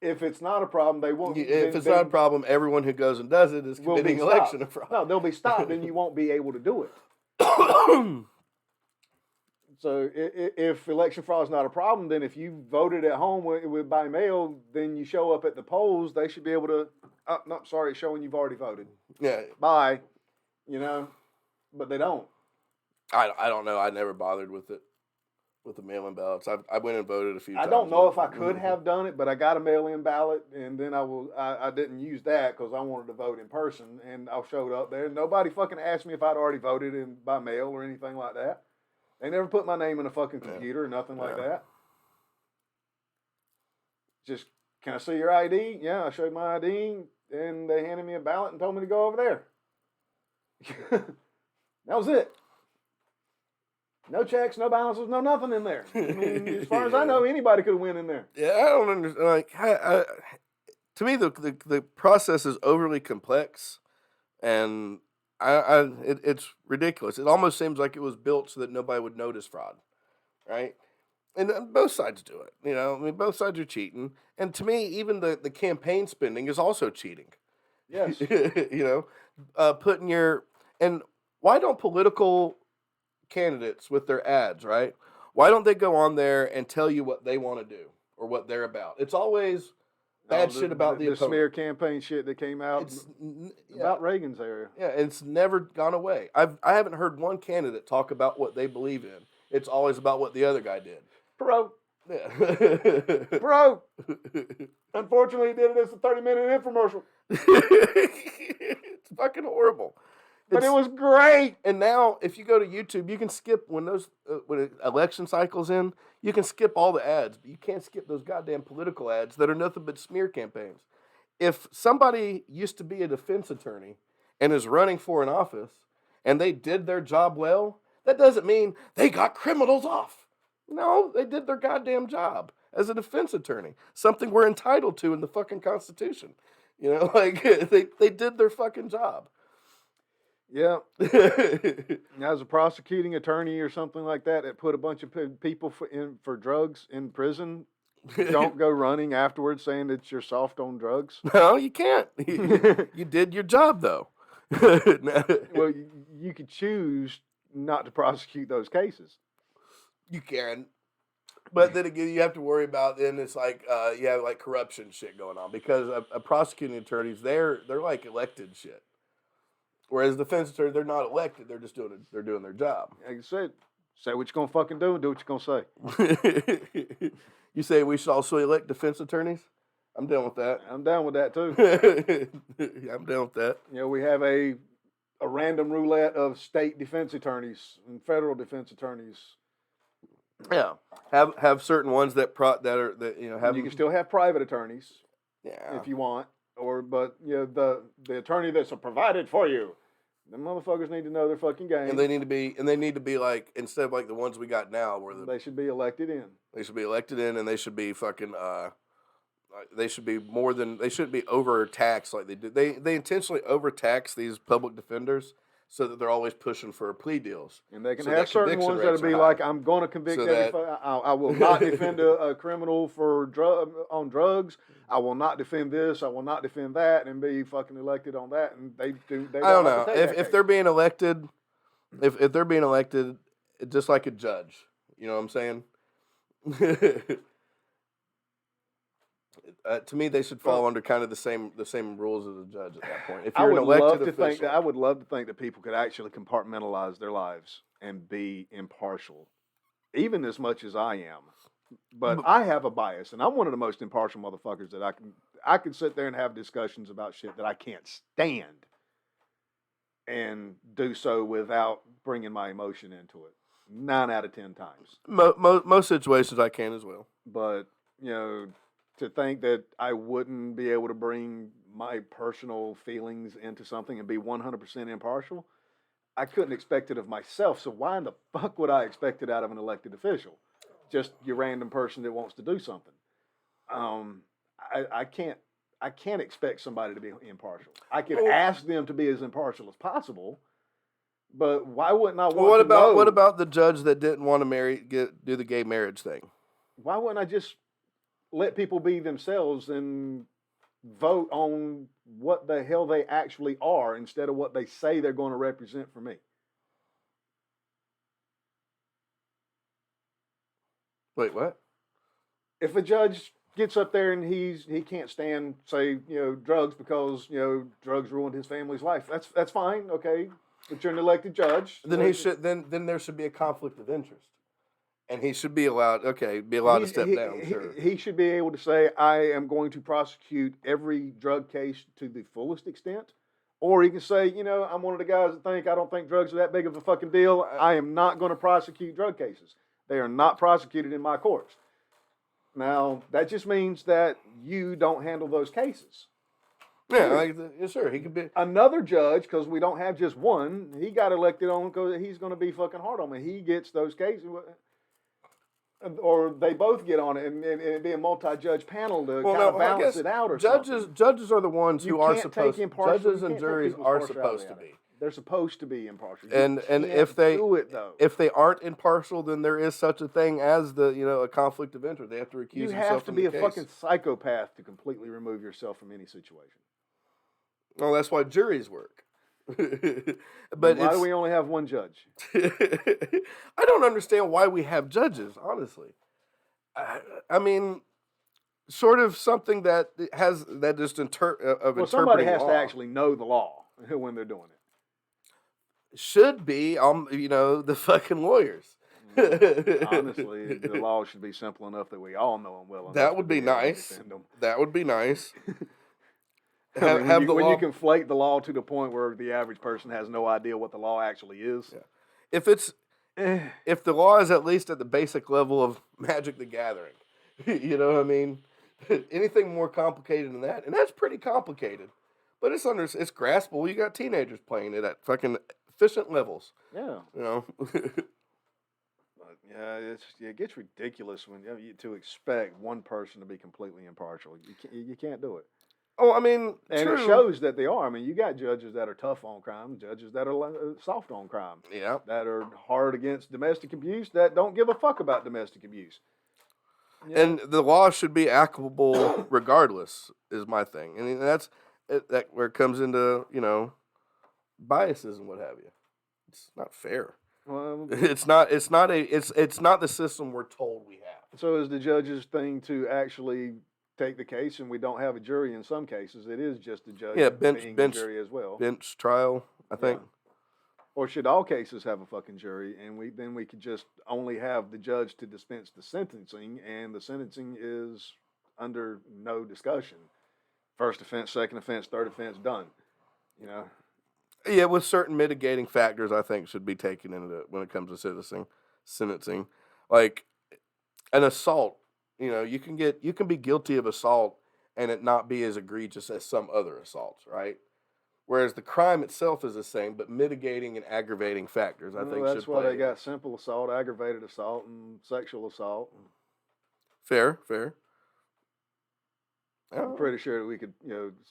if it's not a problem, they won't. If it's not a problem, everyone who goes and does it is committing election fraud. No, they'll be stopped, and you won't be able to do it. So if election fraud is not a problem, then if you voted at home by mail, then you show up at the polls, they should be able to, no, sorry, it's showing you've already voted. Yeah. Bye. But they don't. I don't know. I never bothered with it, with the mail-in ballots. I went and voted a few times. I don't know if I could have done it, but I got a mail-in ballot, and then I didn't use that because I wanted to vote in person, and I showed up there. Nobody fucking asked me if I'd already voted by mail or anything like that. They never put my name in a fucking computer or nothing like that. Just, can I see your ID? Yeah, I showed my ID, and they handed me a ballot and told me to go over there. That was it. No checks, no balances, no nothing in there. I mean, as far as I know, anybody could have went in there. Yeah, I don't understand. Like, to me, the process is overly complex, and it's ridiculous. It almost seems like it was built so that nobody would notice fraud, right? And both sides do it. I mean, both sides are cheating. And to me, even the campaign spending is also cheating. Yes. Putting and why don't political candidates with their ads, right? Why don't they go on there and tell you what they want to do or what they're about? It's always bad shit about the smear campaign shit that came out about Reagan's era. Yeah, it's never gone away. I haven't heard one candidate talk about what they believe in. It's always about what the other guy did. Bro. Yeah. Bro. Unfortunately, he did it as a 30-minute infomercial. It's fucking horrible. But it was great. And now, if you go to YouTube, you can skip when election cycles in. You can skip all the ads, but you can't skip those goddamn political ads that are nothing but smear campaigns. If somebody used to be a defense attorney and is running for an office and they did their job well, that doesn't mean they got criminals off. No, they did their goddamn job. as a defense attorney, something we're entitled to in the fucking Constitution. You know, like they did their fucking job. Yeah. As a prosecuting attorney or something like that put a bunch of people for drugs in prison, don't go running afterwards saying that you're soft on drugs. No, you can't. You did your job, though. Well, you could choose not to prosecute those cases. You can. But then again, you have to worry about, then it's like, you have like corruption shit going on, because a prosecuting attorneys, they're like elected shit. Whereas defense attorneys, they're not elected. They're just doing their job. Like I said, say what you're going to fucking do and do what you're going to say. You say we should also elect defense attorneys? I'm down with that. I'm down with that too. I'm down with that. You know, we have a random roulette of state defense attorneys and federal defense attorneys. Yeah, have certain ones that you know have. You can still have private attorneys, yeah, if you want, but you know the attorney that's provided for you. The motherfuckers need to know their fucking game, and they need to be like, instead of like the ones we got now, where they should be elected in. They should be elected in, and they should be fucking. They should be they shouldn't be overtaxed like they do. They intentionally overtax these public defenders so that they're always pushing for plea deals. And they can have certain ones that'll be like, I'm going to convict I will not defend a criminal for on drugs. I will not defend this. I will not defend that, and be fucking elected on that. And they do. They I don't know if they're being elected. If they're being elected, just like a judge, you know what I'm saying? To me, they should fall under kind of the same rules as a judge at that point. If you're an elected official, I would love to think that people could actually compartmentalize their lives and be impartial, even as much as I am. But I have a bias, and I'm one of the most impartial motherfuckers that I can sit there and have discussions about shit that I can't stand, and do so without bringing my emotion into it. 9 out of 10 times. Most situations I can as well. But you know, to think that I wouldn't be able to bring my personal feelings into something and be 100% impartial, I couldn't expect it of myself. So why in the fuck would I expect it out of an elected official? Just your random person that wants to do something. I can't expect somebody to be impartial. I could ask them to be as impartial as possible, but why wouldn't I want to know? What about the judge that didn't want to do the gay marriage thing? Why wouldn't I just let people be themselves and vote on what the hell they actually are instead of what they say they're going to represent for me? Wait, what? If a judge gets up there and he can't stand, say, drugs because, drugs ruined his family's life, that's fine, okay, but you're an elected judge. Then then there should be a conflict of interest. And he should be allowed, to step down, sure. He should be able to say, I am going to prosecute every drug case to the fullest extent. Or he can say, I'm one of the guys that I don't think drugs are that big of a fucking deal. I am not going to prosecute drug cases. They are not prosecuted in my courts. Now, that just means that you don't handle those cases. Yeah, sure. He could be another judge, because we don't have just one. He got elected on because he's going to be fucking hard on me. He gets those cases. Or they both get on it, and it'd be a multi-judge panel to balance it out. Or judges are the ones who are supposed. Judges and juries are supposed to be. They're supposed to be impartial. And if they aren't impartial, then there is such a thing as a conflict of interest. They have to recuse themselves. You have to be a fucking psychopath to completely remove yourself from any situation. Well, that's why juries work. But why do we only have one judge? I don't understand why we have judges, honestly. I mean, sort of something that has that just interpreting somebody has law. To actually know the law when they're doing it. Should be, the fucking lawyers. Honestly, the law should be simple enough that we all know them well enough. That would be nice. That would be nice. When you conflate the law to the point where the average person has no idea what the law actually is. Yeah. If the law is at least at the basic level of Magic the Gathering, you know what I mean? Anything more complicated than that, and that's pretty complicated, but it's graspable. You got teenagers playing it at fucking efficient levels. Yeah. It gets ridiculous when to expect one person to be completely impartial. You can't do it. Oh, I mean, and true. it shows that they are. I mean, you got judges that are tough on crime, judges that are soft on crime, Yeah. that are hard against domestic abuse, that don't give a fuck about domestic abuse. Yeah. And the law should be applicable regardless, is my thing. And that's that where it comes into, biases and what have you. It's not fair. Well, it's not the system we're told we have. So is the judge's thing to actually take the case, and we don't have a jury in some cases. It is just a judge being the jury as well. Bench trial, I think. Yeah. Or should all cases have a fucking jury, and we could just only have the judge to dispense the sentencing, and the sentencing is under no discussion. First offense, second offense, third offense, done. Yeah, with certain mitigating factors, I think should be taken into it when it comes to sentencing. Like an assault, you can be guilty of assault and it not be as egregious as some other assaults, right? Whereas the crime itself is the same, but mitigating and aggravating factors, I think, that's why they got simple assault, aggravated assault, and sexual assault. Fair. I'm pretty sure we could,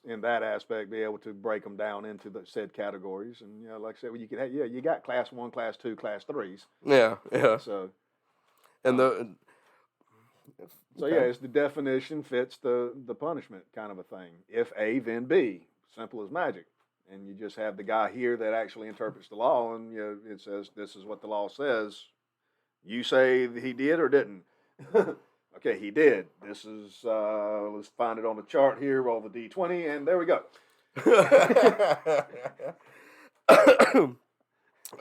in that aspect, be able to break them down into the said categories. And, like I said, you could have, you got class 1, class 2, class 3s. Yeah. So, and it's the definition fits the punishment kind of a thing. If A, then B. Simple as magic. And you just have the guy here that actually interprets the law, and it says this is what the law says. You say he did or didn't. Okay, he did. This is, let's find it on the chart here, roll the D20, and there we go.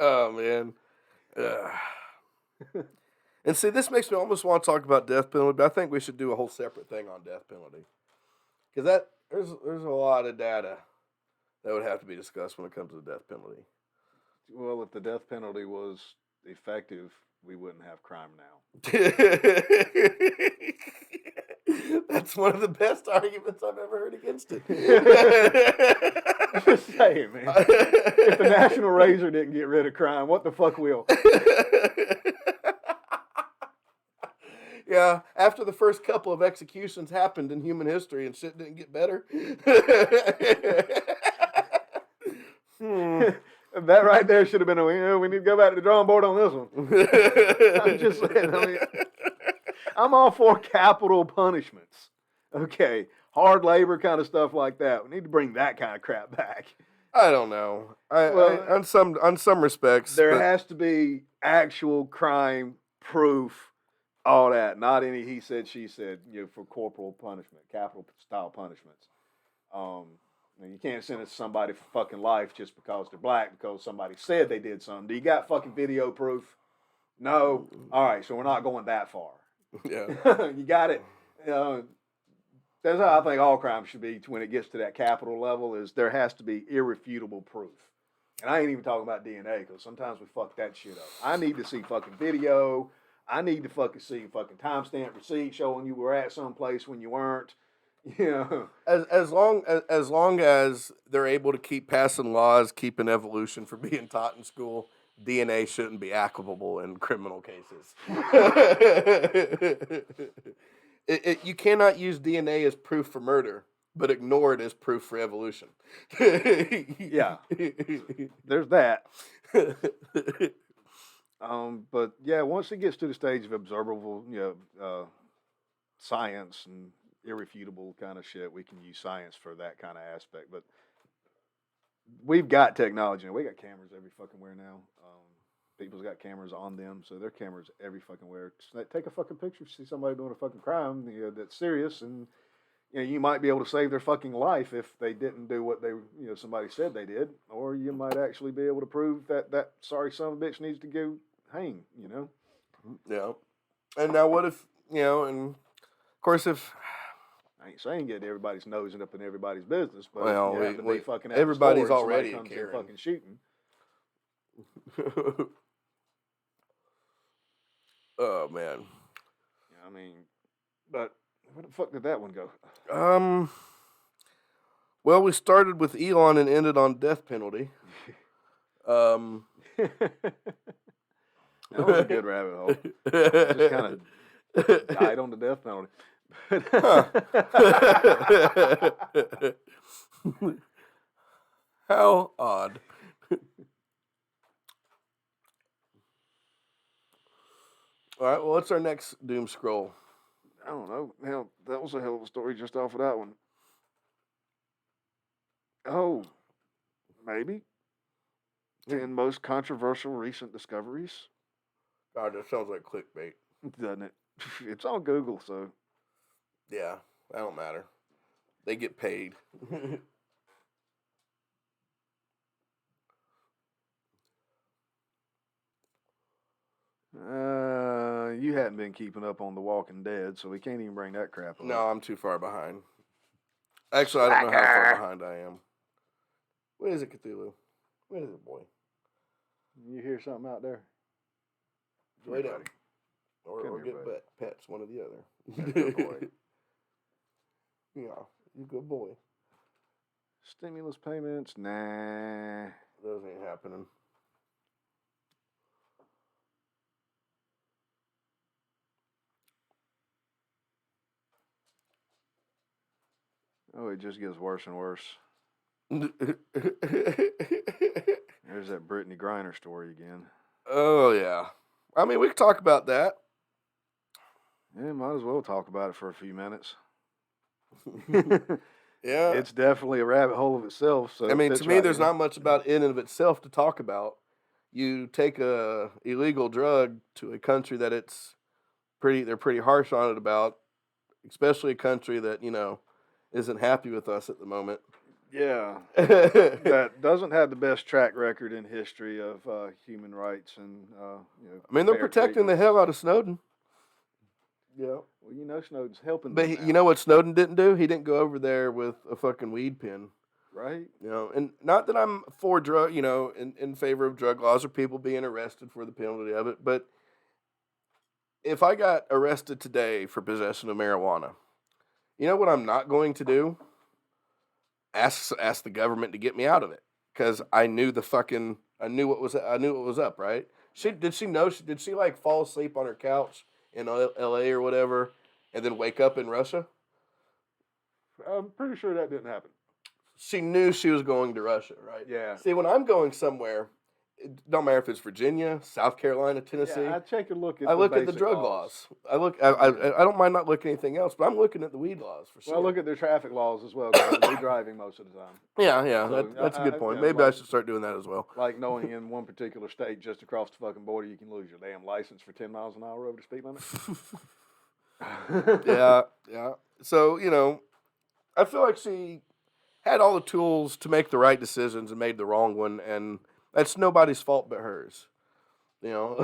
Oh, man. And see, this makes me almost want to talk about death penalty, but I think we should do a whole separate thing on death penalty. Because there's a lot of data that would have to be discussed when it comes to the death penalty. Well, if the death penalty was effective, we wouldn't have crime now. That's one of the best arguments I've ever heard against it. Just saying, man. If the National Razor didn't get rid of crime, what the fuck will? Yeah, after the first couple of executions happened in human history and shit didn't get better. That right there should have been we need to go back to the drawing board on this one. I'm just saying, I'm all for capital punishments. Okay, hard labor kind of stuff like that. We need to bring that kind of crap back. I don't know. On some respects, there has to be actual crime proof. All that, not any he said, she said, for corporal punishment, capital style punishments. And you can't sentence somebody for fucking life just because they're black, because somebody said they did something. Do you got fucking video proof? No. All right, so we're not going that far. Yeah. You got it. That's how I think all crime should be when it gets to that capital level, is there has to be irrefutable proof. And I ain't even talking about DNA, because sometimes we fuck that shit up. I need to see fucking video. I need to fucking see fucking timestamp receipt showing you were at some place when you weren't. As long as they're able to keep passing laws, keeping evolution from being taught in school, DNA shouldn't be applicable in criminal cases. You cannot use DNA as proof for murder, but ignore it as proof for evolution. Yeah, there's that. But yeah, once it gets to the stage of observable, science and irrefutable kind of shit, we can use science for that kind of aspect. But we've got technology, and we got cameras every fucking where now. People's got cameras on them, so their cameras every fucking where. Take a fucking picture, see somebody doing a fucking crime, that's serious, and you might be able to save their fucking life if they didn't do what they, somebody said they did, or you might actually be able to prove that sorry son of a bitch needs to go hang, Yeah. And now what if, and of course if... I ain't saying get everybody's nosing up in everybody's business, but fucking everybody's already comes in fucking shooting. Oh, man. But where the fuck did that one go? Well, we started with Elon and ended on death penalty. That was a good rabbit hole. Just kind of died on the death penalty. How odd. All right, well, what's our next doom scroll? I don't know. Hell, that was a hell of a story just off of that one. Oh, maybe 10 most controversial recent discoveries. God, that sounds like clickbait. Doesn't it? It's on Google, so. Yeah, that don't matter. They get paid. You hadn't been keeping up on The Walking Dead, so we can't even bring that crap up. No, I'm too far behind. Actually, I don't know how far behind I am. What is it, Cthulhu? What is it, boy? You hear something out there? Lay down. Or get pets, one or the other. Good boy. Yeah, you good boy. Stimulus payments? Nah. Those ain't happening. Oh, it just gets worse and worse. There's that Brittany Griner story again. Oh, yeah. I mean, we could talk about that. Yeah, might as well talk about it for a few minutes. Yeah. It's definitely a rabbit hole of itself. So I mean, to me, there's not much about in and of itself to talk about. You take a illegal drug to a country that they're pretty harsh on it about, especially a country that, isn't happy with us at the moment. Yeah. That doesn't have the best track record in history of human rights and, I mean, they're protecting the hell out of Snowden. Yeah. Well, Snowden's helping But them you know what Snowden didn't do? He didn't go over there with a fucking weed pen. Right. And not that I'm for drug, in favor of drug laws or people being arrested for the penalty of it, but if I got arrested today for possession of marijuana, you know what I'm not going to do? Ask the government to get me out of it, because I knew what was up, right? Did she like fall asleep on her couch in L.A. or whatever, and then wake up in Russia? I'm pretty sure that didn't happen. She knew she was going to Russia, right? Yeah. See, when I'm going somewhere, it don't matter if it's Virginia, South Carolina, Tennessee. Yeah, I look at the drug laws. I don't mind not looking at anything else, but I'm looking at the weed laws for sure. Well, I look at their traffic laws as well, because they're driving most of the time. Yeah, So, that's a good point. Maybe I should start doing that as well. Like knowing in one particular state, just across the fucking border, you can lose your damn license for 10 miles an hour over the speed limit. Yeah. So, I feel like she had all the tools to make the right decisions and made the wrong one, and that's nobody's fault but hers. Now,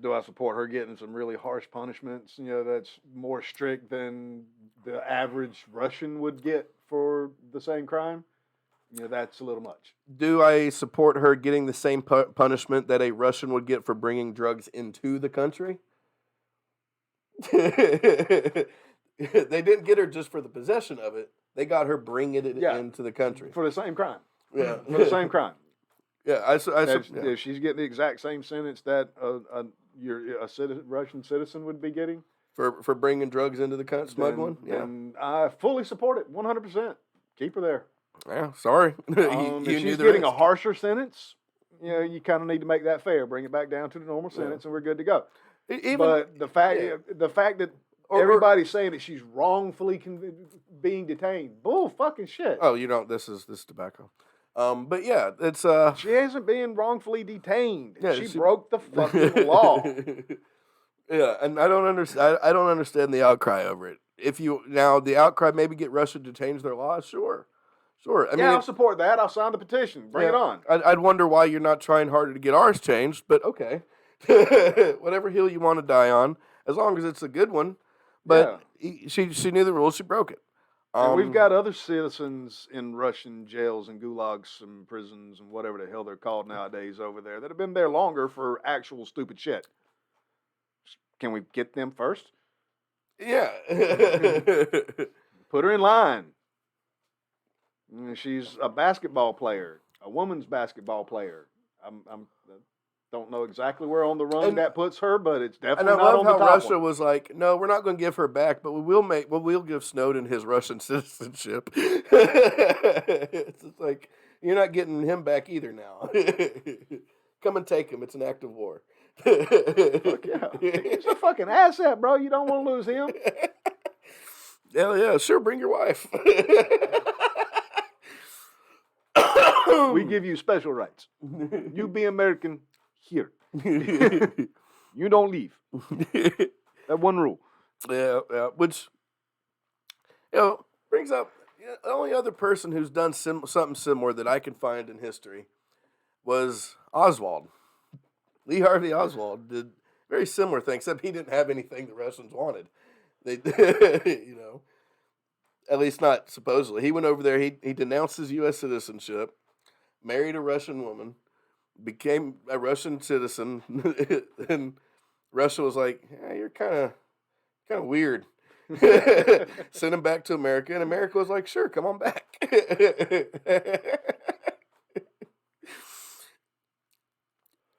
do I support her getting some really harsh punishments, that's more strict than the average Russian would get for the same crime? That's a little much. Do I support her getting the same punishment that a Russian would get for bringing drugs into the country? They didn't get her just for the possession of it. They got her bringing it into the country. For the same crime. Yeah. For the same crime. Yeah, if she's getting the exact same sentence that a Russian citizen would be getting. For bringing drugs into the country, smuggling? Then I fully support it, 100%. Keep her there. Yeah, sorry. If she's getting a harsher sentence, you kind of need to make that fair. Bring it back down to the normal sentence, and we're good to go. But the fact that everybody's saying that she's wrongfully being detained, bull fucking shit. Oh, this is tobacco. But yeah, it's she isn't being wrongfully detained. Yeah, she broke the fucking law. Yeah, and I don't understand the outcry over it. The outcry maybe get Russia to change their laws, sure. I mean, I'll support that. I'll sign the petition. Bring it on. I'd wonder why you're not trying harder to get ours changed, but okay. Whatever hill you want to die on, as long as it's a good one. But she knew the rules, she broke it. And we've got other citizens in Russian jails and gulags and prisons and whatever the hell they're called nowadays over there that have been there longer for actual stupid shit. Can we get them first? Yeah. Put her in line. She's a basketball player, a woman's basketball player. Don't know exactly where on the rung And- that puts her, but it's And I definitely not love on the how top Russia one. was like, no, we're not going to give her back, but we'll give Snowden his Russian citizenship. It's just like, you're not getting him back either now. Come and take him. It's an act of war. Fuck yeah. He's a fucking asset, bro. You don't want to lose him. Hell yeah, sure, bring your wife. We give you special rights. You be American here. You don't leave. That one rule. Yeah, which, brings up the only other person who's done something similar that I can find in history was Oswald. Lee Harvey Oswald did very similar thing, except he didn't have anything the Russians wanted. They, at least not supposedly. He went over there. He denounced his U.S. citizenship, married a Russian woman, became a Russian citizen, and Russia was like, "You're kind of weird." Sent him back to America, and America was like, "Sure, come on back."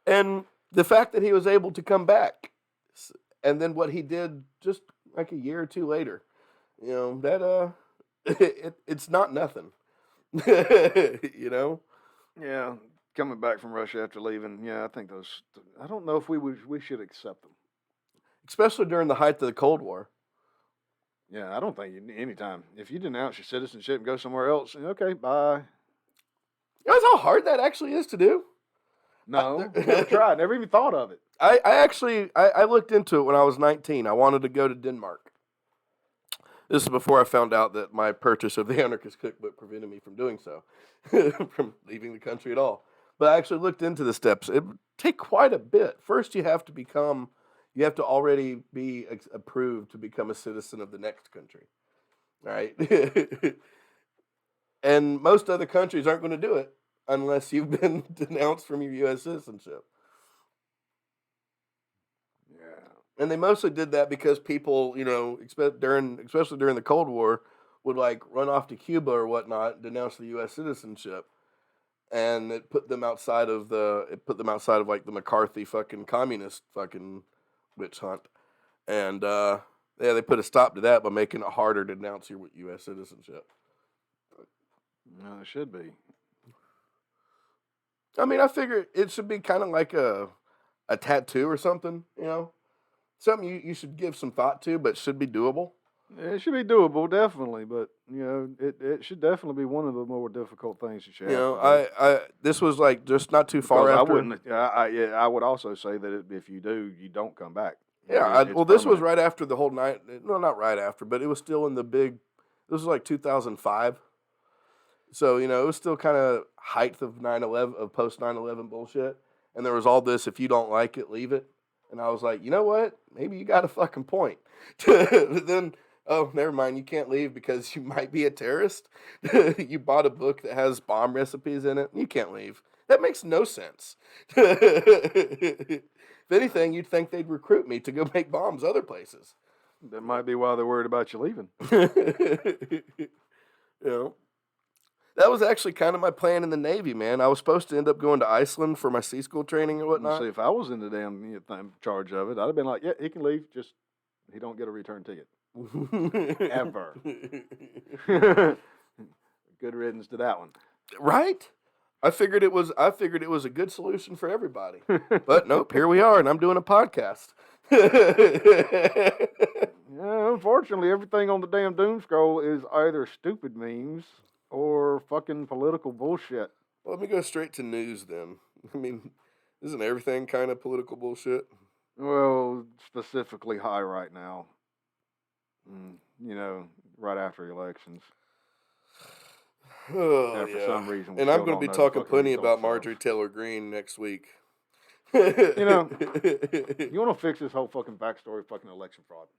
And the fact that he was able to come back, and then what he did just like a year or two later, that it's not nothing. Yeah, coming back from Russia after leaving. Yeah, I think those. I don't know if we should accept them. Especially during the height of the Cold War. Yeah, I don't think anytime. If you denounce your citizenship and go somewhere else, okay, bye. You know how hard that actually is to do? No, never tried. Never even thought of it. I actually looked into it when I was 19. I wanted to go to Denmark. This is before I found out that my purchase of the Anarchist Cookbook prevented me from doing so, from leaving the country at all. But I actually looked into the steps. It would take quite a bit. First, you have to already be approved to become a citizen of the next country. All right? And most other countries aren't going to do it unless you've been denounced from your U.S. citizenship. Yeah. And they mostly did that because people, especially during the Cold War, would like run off to Cuba or whatnot, denounce the U.S. citizenship, and it put them outside of like the McCarthy fucking communist fucking witch hunt, and they put a stop to that by making it harder to denounce your U.S. citizenship. No, it should be. I mean, I figure it should be kind of like a tattoo or something, something you should give some thought to, but should be doable. It should be doable, definitely, but it should definitely be one of the more difficult things that you have. This was like just not too far after. I would also say that if you do, you don't come back. Yeah, this was right after the whole night. No, not right after, but it was still in the big. This was like 2005. So, it was still kind of height of 9/11, of post 9/11 bullshit. And there was all this, if you don't like it, leave it. And I was like, you know what? Maybe you got a fucking point. But then, oh, never mind. You can't leave because you might be a terrorist. You bought a book that has bomb recipes in it. You can't leave. That makes no sense. If anything, you'd think they'd recruit me to go make bombs other places. That might be why they're worried about you leaving. That was actually kind of my plan in the Navy, man. I was supposed to end up going to Iceland for my sea school training and whatnot. See, if I was in the damn charge of it, I'd have been like, yeah, he can leave. Just he don't get a return ticket ever. Good riddance to that one. Right? I figured it was a good solution for everybody. But nope, here we are, and I'm doing a podcast. Yeah, unfortunately, everything on the damn doom scroll is either stupid memes or fucking political bullshit. Well, let me go straight to news then. I mean, isn't everything kind of political bullshit? Well, specifically high right now. Right after elections. Oh, For some reason. And I'm going to be talking plenty about Marjorie Taylor Greene next week. You want to fix this whole fucking backstory fucking election fraud.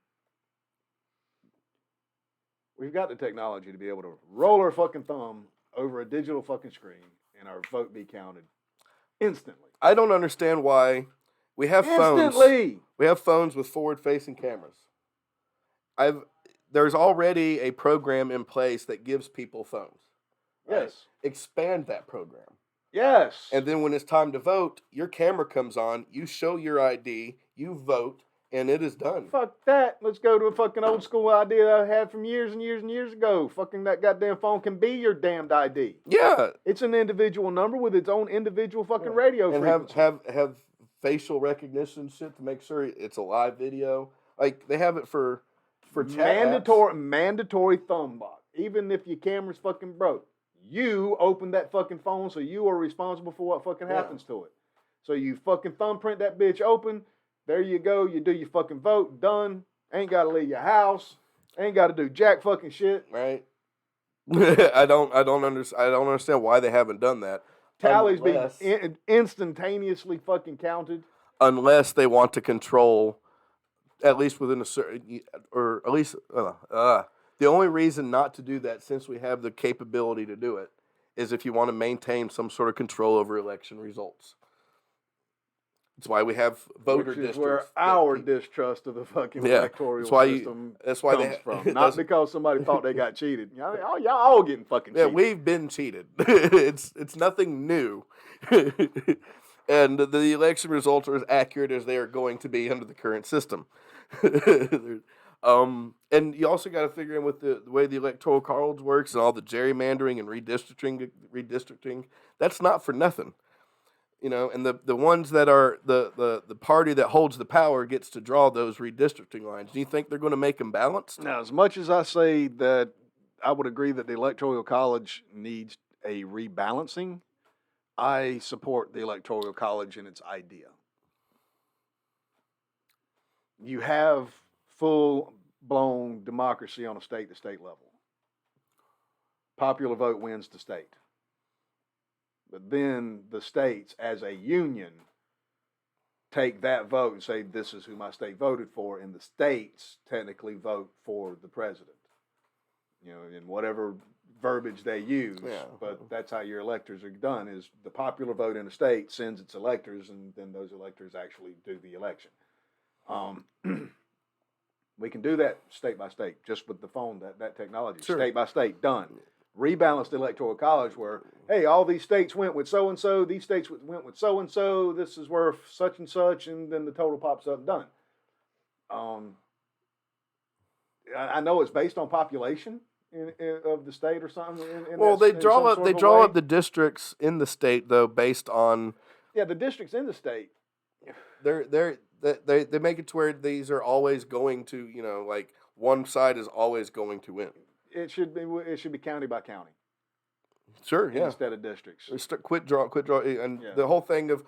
We've got the technology to be able to roll our fucking thumb over a digital fucking screen and our vote be counted instantly. I don't understand why we have phones. We have phones with forward-facing cameras. There's already a program in place that gives people phones. Right? Yes. Expand that program. Yes. And then when it's time to vote, your camera comes on, you show your ID, you vote, and it is done. Fuck that. Let's go to a fucking old school idea that I had from years and years and years ago. Fucking that goddamn phone can be your damned ID. Yeah. It's an individual number with its own individual fucking radio and frequency. have facial recognition shit to make sure it's a live video. Like they have it for chat mandatory thumb lock. Even if your camera's fucking broke, you open that fucking phone, so you are responsible for what fucking happens to it. So you fucking thumbprint that bitch open. There you go. You do your fucking vote. Done. Ain't got to leave your house. Ain't got to do jack fucking shit. Right. I don't understand why they haven't done that. Tallies be instantaneously fucking counted. Unless they want to control, at least within a certain, or at least the only reason not to do that, since we have the capability to do it, is if you want to maintain some sort of control over election results. That's why we have voter Which is districts. where our distrust of the fucking electoral system comes from. Not because somebody thought they got cheated. Y'all all getting fucking cheated. Yeah, we've been cheated. It's nothing new. And the election results are as accurate as they are going to be under the current system. And you also got to figure in with the way the electoral college works and all the gerrymandering and redistricting. That's not for nothing. And the ones that are the party that holds the power gets to draw those redistricting lines. Do you think they're going to make them balanced? Now, as much as I say that I would agree that the Electoral College needs a rebalancing, I support the Electoral College in its idea. You have full-blown democracy on a state-to-state level. Popular vote wins the state. But then the states, as a union, take that vote and say, this is who my state voted for, and the states technically vote for the president. In whatever verbiage they use. Yeah. But that's how your electors are done, is the popular vote in the state sends its electors, and then those electors actually do the election. We can do that state by state, just with the phone, that technology. Sure. State by state, done. Rebalance the Electoral College where, hey, all these states went with so-and-so, these states went with so-and-so, this is worth such and such, and then the total pops up, done. I know it's based on population of the state or something. They draw up the districts in the state, though, based on... Yeah, the districts in the state. They make it to where these are always going to, like one side is always going to win. It should be county by county. Sure, yeah. Instead of districts. Quit draw, and the whole thing of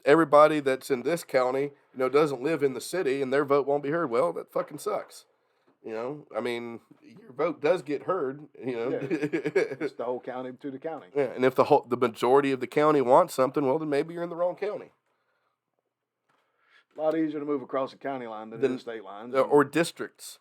everybody that's in this county, doesn't live in the city and their vote won't be heard. Well, that fucking sucks. I mean, your vote does get heard. It's the whole county to the county. Yeah, and if the majority of the county wants something, well, then maybe you're in the wrong county. A lot easier to move across the county line than the state lines. Or districts.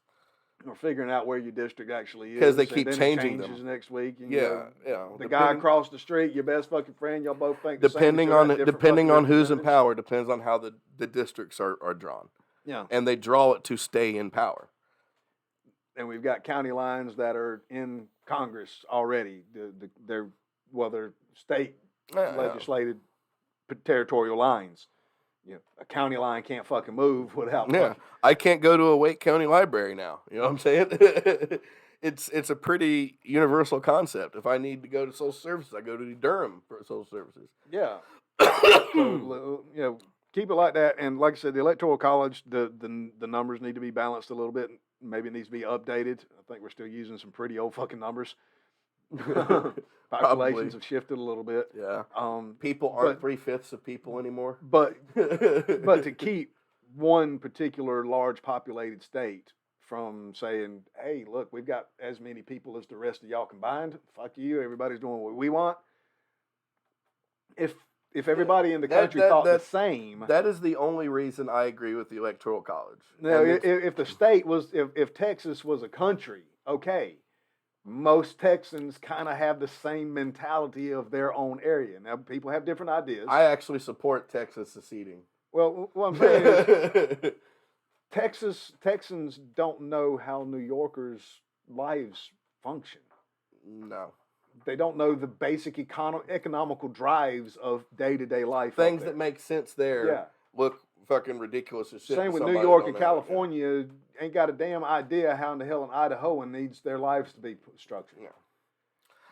Or figuring out where your district actually is. Because they keep changing them. It changes next week. Yeah. The guy across the street, your best fucking friend, y'all both think depending on who's in power, depends on how the districts are drawn. Yeah. And they draw it to stay in power. And we've got county lines that are in Congress already. They're state legislated territorial lines. A county line can't fucking move without. Yeah, I can't go to a Wake County library now. You know what I'm saying? It's a pretty universal concept. If I need to go to social services, I go to Durham for social services. Yeah. So, keep it like that. And like I said, the Electoral College, the numbers need to be balanced a little bit. Maybe it needs to be updated. I think we're still using some pretty old fucking numbers. Populations have shifted a little bit. Yeah. People aren't 3/5 of people anymore. But to keep one particular large populated state from saying, hey, look, we've got as many people as the rest of y'all combined. Fuck you. Everybody's doing what we want. If everybody in the country thought the same. That is the only reason I agree with the Electoral College. Now, if the state was, if Texas was a country, okay. Most Texans kind of have the same mentality of their own area. Now, people have different ideas. I actually support Texas seceding. Well, what I'm saying is Texans don't know how New Yorkers' lives function. No. They don't know the basic economical drives of day-to-day life. Things that make sense there Yeah. look fucking ridiculous as shit. Same to with somebody New that York don't and know it, yeah. California. Ain't got a damn idea how in the hell an Idahoan needs their lives to be structured. Yeah.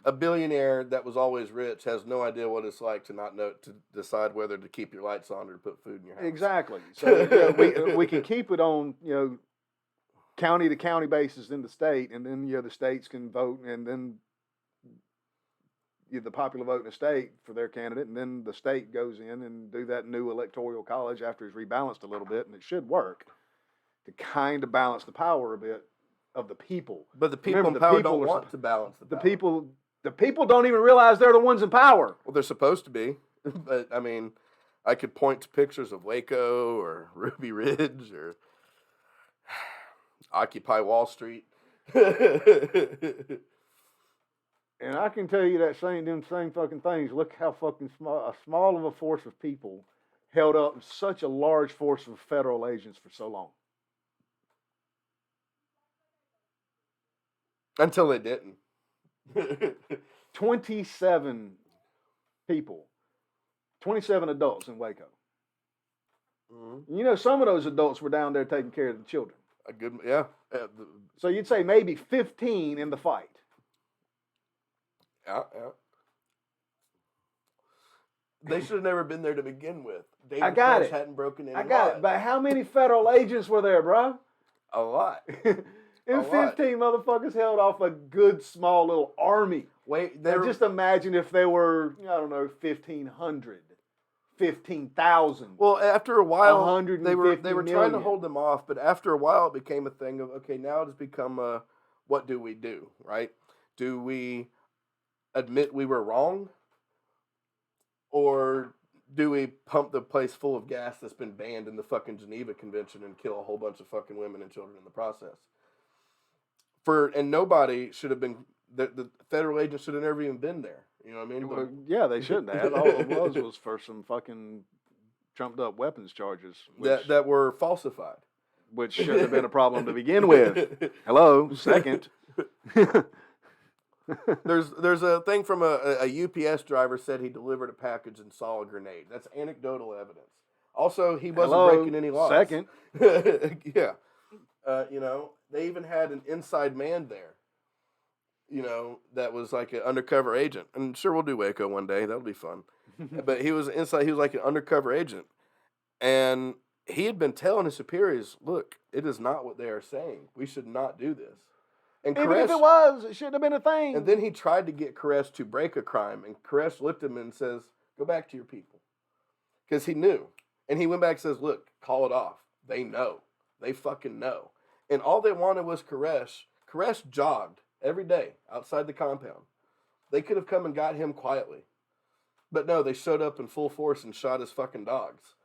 A billionaire that was always rich has no idea what it's like to not know to decide whether to keep your lights on or to put food in your house. Exactly. So we can keep it on county to county basis in the state, and then the states can vote, and then the popular vote in the state for their candidate, and then the state goes in and do that new electoral college after it's rebalanced a little bit, and it should work to kind of balance the power a bit of the people. But the people in power don't want to balance the power. The people don't even realize they're the ones in power. Well, they're supposed to be, but I mean, I could point to pictures of Waco or Ruby Ridge or Occupy Wall Street. And I can tell you that them same fucking things. Look how fucking small of a force of people held up such a large force of federal agents for so long. Until they didn't. 27 people, 27 adults in Waco. Mm-hmm. Some of those adults were down there taking care of the children. So you'd say maybe 15 in the fight. Yeah. They should have never been there to begin with. I got it. Hadn't broken any I got it. But how many federal agents were there, bro? A lot. And 15 motherfuckers held off a good small little army. Just imagine if they were, 1,500, 15,000. Well, after a while, they were million. trying to hold them off, but after a while, it became a thing of, okay, now it's become what do we do, right? Do we admit we were wrong? Or do we pump the place full of gas that's been banned in the fucking Geneva Convention and kill a whole bunch of fucking women and children in the process? And nobody should have been, the federal agents should have never even been there. You know what I mean? Well, yeah, they shouldn't have. All it was for some fucking trumped up weapons charges. That were falsified. Which shouldn't have been a problem to begin with. Hello, second. There's a thing from a UPS driver said he delivered a package and saw a grenade. That's anecdotal evidence. Also, he wasn't breaking any laws. Second. Yeah. They even had an inside man there, that was like an undercover agent. And sure, we'll do Waco one day. That'll be fun. But he was inside. He was like an undercover agent. And he had been telling his superiors, look, it is not what they are saying. We should not do this. And Even if it was, it shouldn't have been a thing. And then he tried to get Koresh to break a crime. And Koresh looked at him and says, go back to your people. Because he knew. And he went back and says, look, call it off. They know. They fucking know. And all they wanted was Koresh. Koresh jogged every day outside the compound. They could have come and got him quietly. But no, they showed up in full force and shot his fucking dogs.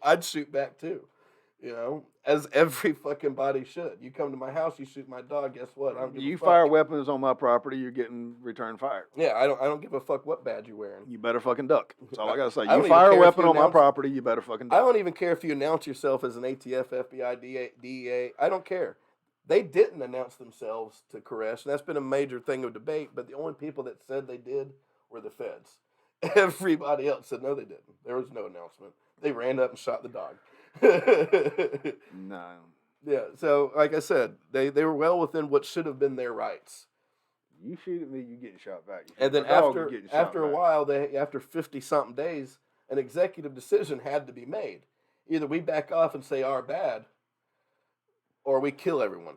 I'd shoot back too. As every fucking body should. You come to my house, you shoot my dog, guess what? I don't give a fuck. You fire weapons on my property, you're getting return fire. Yeah, I don't give a fuck what badge you're wearing. You better fucking duck. That's all I gotta say. You fire a weapon on my property, you better fucking duck. I don't even care if you announce yourself as an ATF, FBI, DEA. I don't care. They didn't announce themselves to Koresh, and that's been a major thing of debate, but the only people that said they did were the feds. Everybody else said no, they didn't. There was no announcement. They ran up and shot the dog. No. Yeah, so like I said, they were well within what should have been their rights. You shoot at me, you get shot back. And then after a while, after 50-something days, an executive decision had to be made. Either we back off and say our bad, or we kill everyone.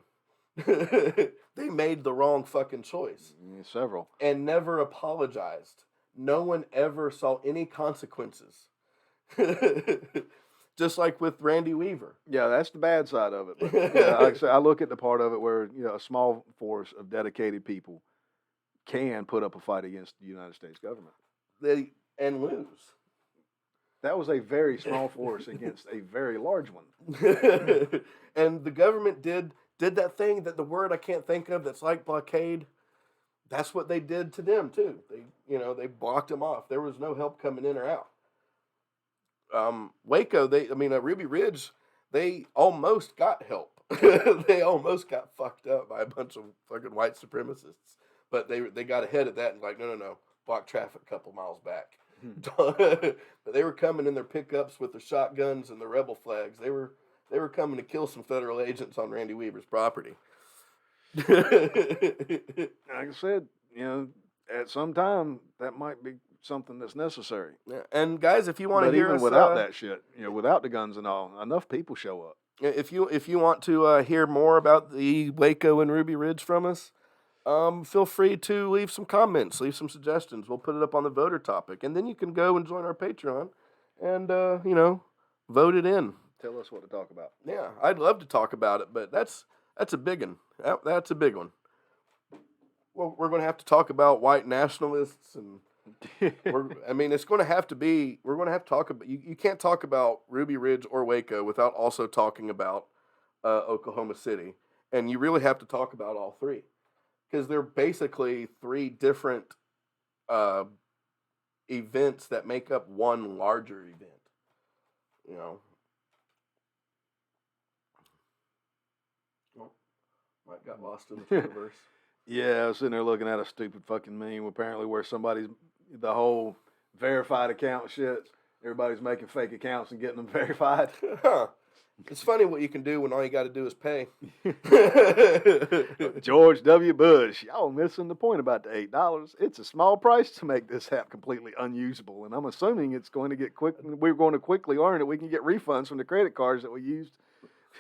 They made the wrong fucking choice. Several. And never apologized. No one ever saw any consequences. Just like with Randy Weaver. Yeah, that's the bad side of it. But, like I said, I look at the part of it where a small force of dedicated people can put up a fight against the United States government. And lose. That was a very small force against a very large one. And the government did that thing that the word I can't think of that's like blockade. That's what they did to them too. They blocked them off. There was no help coming in or out. Waco, Ruby Ridge, they almost got help. They almost got fucked up by a bunch of fucking white supremacists. but they got ahead of that and like, no, block traffic a couple miles back. But they were coming in their pickups with their shotguns and their rebel flags. They were coming to kill some federal agents on Randy Weaver's property. Like I said, at some time that might be something that's necessary. Yeah. And guys, if you want to hear even us, without that shit, without the guns and all, enough people show up. if you want to hear more about the Waco and Ruby Ridge from us, feel free to leave some comments, leave some suggestions. We'll put it up on the voter topic, and then you can go and join our Patreon, and vote it in. Tell us what to talk about. Yeah, I'd love to talk about it, but that's a big one. That's a big one. Well, we're going to have to talk about white nationalists, and it's going to have to be. We're going to have to talk about. You can't talk about Ruby Ridge or Waco without also talking about Oklahoma City, and you really have to talk about all three, because they're basically three different events that make up one larger event. Mike got lost in the universe. Yeah, I was sitting there looking at a stupid fucking meme apparently where the whole verified account shit, everybody's making fake accounts and getting them verified. It's funny what you can do when all you got to do is pay. George W. Bush, y'all missing the point about the $8. It's a small price to make this app completely unusable, and I'm assuming it's going to get we're going to quickly learn that we can get refunds from the credit cards that we used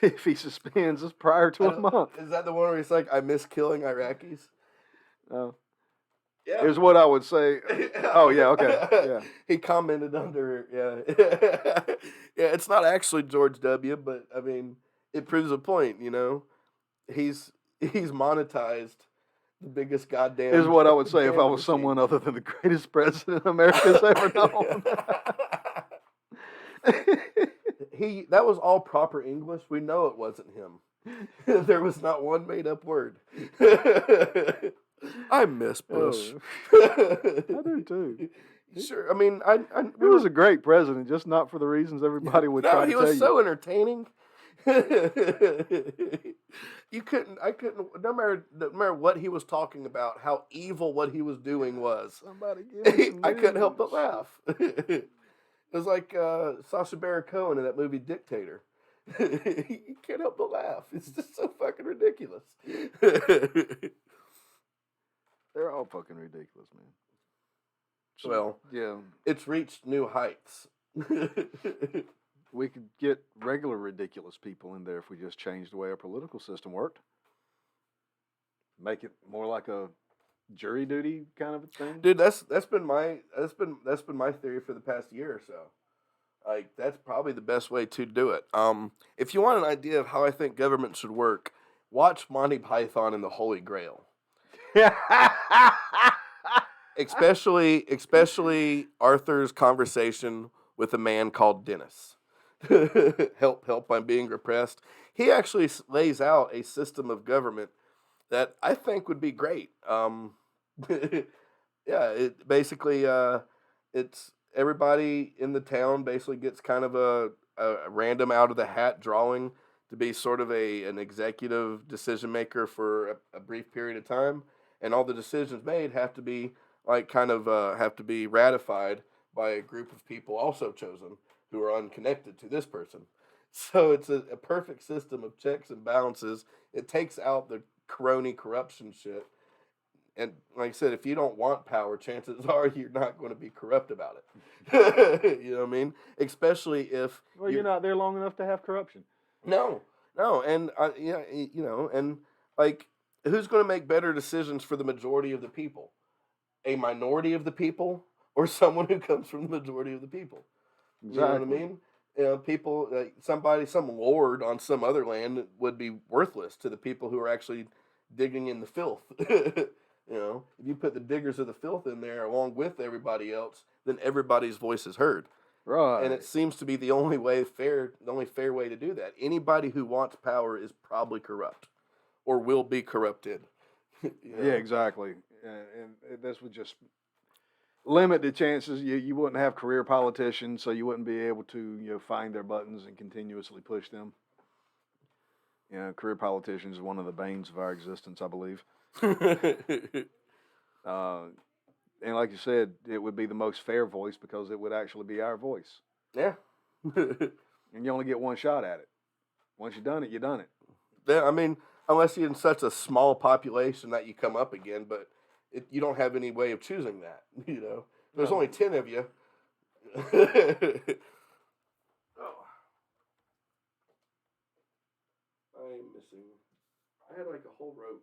if he suspends us prior to a month. Is that the one where he's like, I miss killing Iraqis? Yeah. Is what I would say. Oh, yeah, okay. Yeah. He commented under, yeah, it's not actually George W., but, I mean, it proves a point, He's monetized the biggest goddamn... Is what I would say if I was someone other than the greatest president America's ever known. That was all proper English. We know it wasn't him. There was not one made up word. I miss Bush. I do too. Sure. I mean, he was a great president, just not for the reasons everybody would try to tell you. No, he was so entertaining. I couldn't, no matter what he was talking about, how evil what he was doing was. Somebody give me some I couldn't help but laugh. It was like Sacha Baron Cohen in that movie Dictator. You can't help but laugh. It's just so fucking ridiculous. They're all fucking ridiculous, man. So, well, yeah, it's reached new heights. We could get regular ridiculous people in there if we just changed the way our political system worked. Make it more like a jury duty kind of a thing. Dude, that's been my theory for the past year or so. Like, that's probably the best way to do it. If you want an idea of how I think government should work, watch Monty Python and the Holy Grail. especially Arthur's conversation with a man called Dennis. help I'm being repressed. He actually lays out a system of government that I think would be great. It basically it's everybody in the town basically gets kind of a random out of the hat drawing to be sort of an executive decision maker for a brief period of time, and all the decisions made have to be have to be ratified by a group of people also chosen who are unconnected to this person. So it's a perfect system of checks and balances. It takes out the crony corruption shit. And like I said, if you don't want power, chances are you're not going to be corrupt about it. You know what I mean? Especially if... Well, you're not there long enough to have corruption. No. And, and like, who's going to make better decisions for the majority of the people? A minority of the people or someone who comes from the majority of the people? Exactly. You know what I mean? People, some lord on some other land would be worthless to the people who are actually digging in the filth. If you put the diggers of the filth in there along with everybody else, then everybody's voice is heard. Right. And it seems to be the only fair way to do that. Anybody who wants power is probably corrupt or will be corrupted. Yeah, exactly. And this would just limit the chances. You wouldn't have career politicians, so you wouldn't be able to find their buttons and continuously push them. Career politicians is one of the banes of our existence, I believe. And like you said, it would be the most fair voice because it would actually be our voice. Yeah. And you only get one shot at it. Once you've done it, you've done it. Yeah, I mean, unless you're in such a small population that you come up again, but you don't have any way of choosing that. There's No. only 10 of you. Oh. I'm missing. I had like a whole roach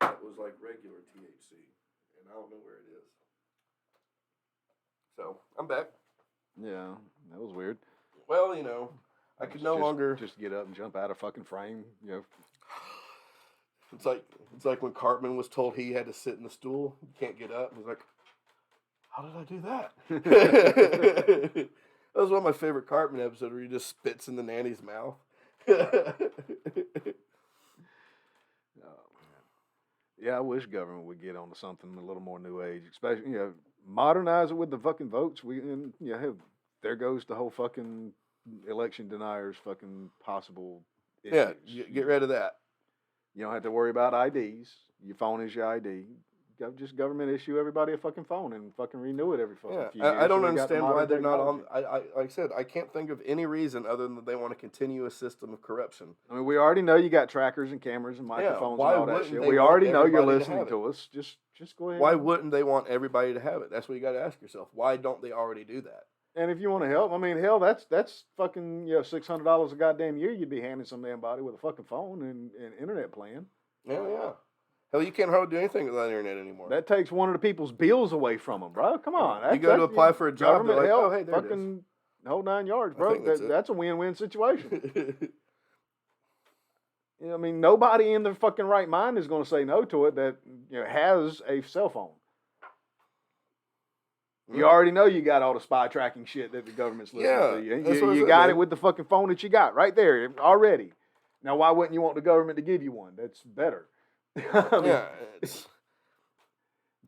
that was like regular THC, and I don't know where it is. So I'm back. Yeah, that was weird. Well, I could no longer just get up and jump out of fucking frame. It's like when Cartman was told he had to sit in the stool, he can't get up. He's like, "How did I do that?" That was one of my favorite Cartman episodes where he just spits in the nanny's mouth. Yeah, I wish government would get onto something a little more new age, especially modernize it with the fucking votes. There goes the whole fucking election deniers fucking possible issues. Yeah, get rid of that. You don't have to worry about IDs. Your phone is your ID. Just government issue everybody a fucking phone and fucking renew it every fucking few years. I don't so they got the understand why modern they're not on. technology. Like I said, I can't think of any reason other than that they want to continue a system of corruption. I mean, we already know you got trackers and cameras and microphones why and all that wouldn't shit. they We want already know you're everybody to listening have it? to us. Just go ahead. Why wouldn't they want everybody to have it? That's what you got to ask yourself. Why don't they already do that? And if you want to help, I mean, hell, that's fucking $600 a goddamn year you'd be handing some damn body with a fucking phone and internet plan. Yeah. Hell, you can't hardly do anything without internet anymore. That takes one of the people's bills away from them, bro. Come on. You go to apply for a job, they're like, help, "Oh, hey, there it is." fucking whole 9 yards, I bro. think that's it. That's a win-win situation. I mean, nobody in their fucking right mind is going to say no to it that has a cell phone. You already know you got all the spy tracking shit that the government's listening to you. That's what I You said, got man. it with the fucking phone that you got right there already. Now, why wouldn't you want the government to give you one? That's better. I mean,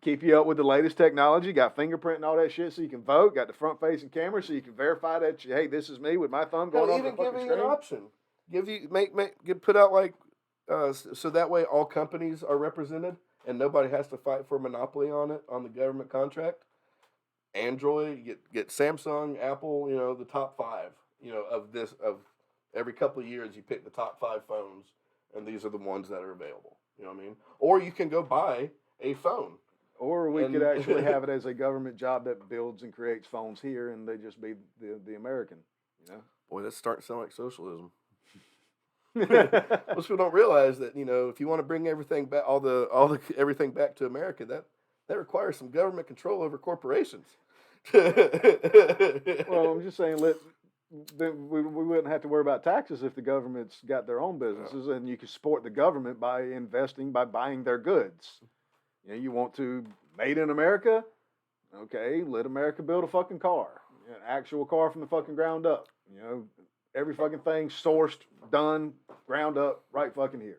keep you up with the latest technology. Got fingerprint and all that shit so you can vote. Got the front-facing camera so you can verify that hey, this is me with my thumb going on the fucking give you screen. an option. Put out like so that way all companies are represented and nobody has to fight for a monopoly on it on the government contract. Android, get Samsung, Apple, the top 5, of every couple of years you pick the top 5 phones and these are the ones that are available. You know what I mean? Or you can go buy a phone. Or we could actually have it as a government job that builds and creates phones here and they just be the American, Boy, that's starting to sound like socialism. Most people don't realize that, if you want to bring everything back, everything back to America, that requires some government control over corporations. Well, I'm just saying, we wouldn't have to worry about taxes if the government's got their own businesses, and you can support the government by investing, by buying their goods. You want to made in America? Okay, let America build a fucking car, an actual car from the fucking ground up. Every fucking thing sourced, done, ground up, right fucking here.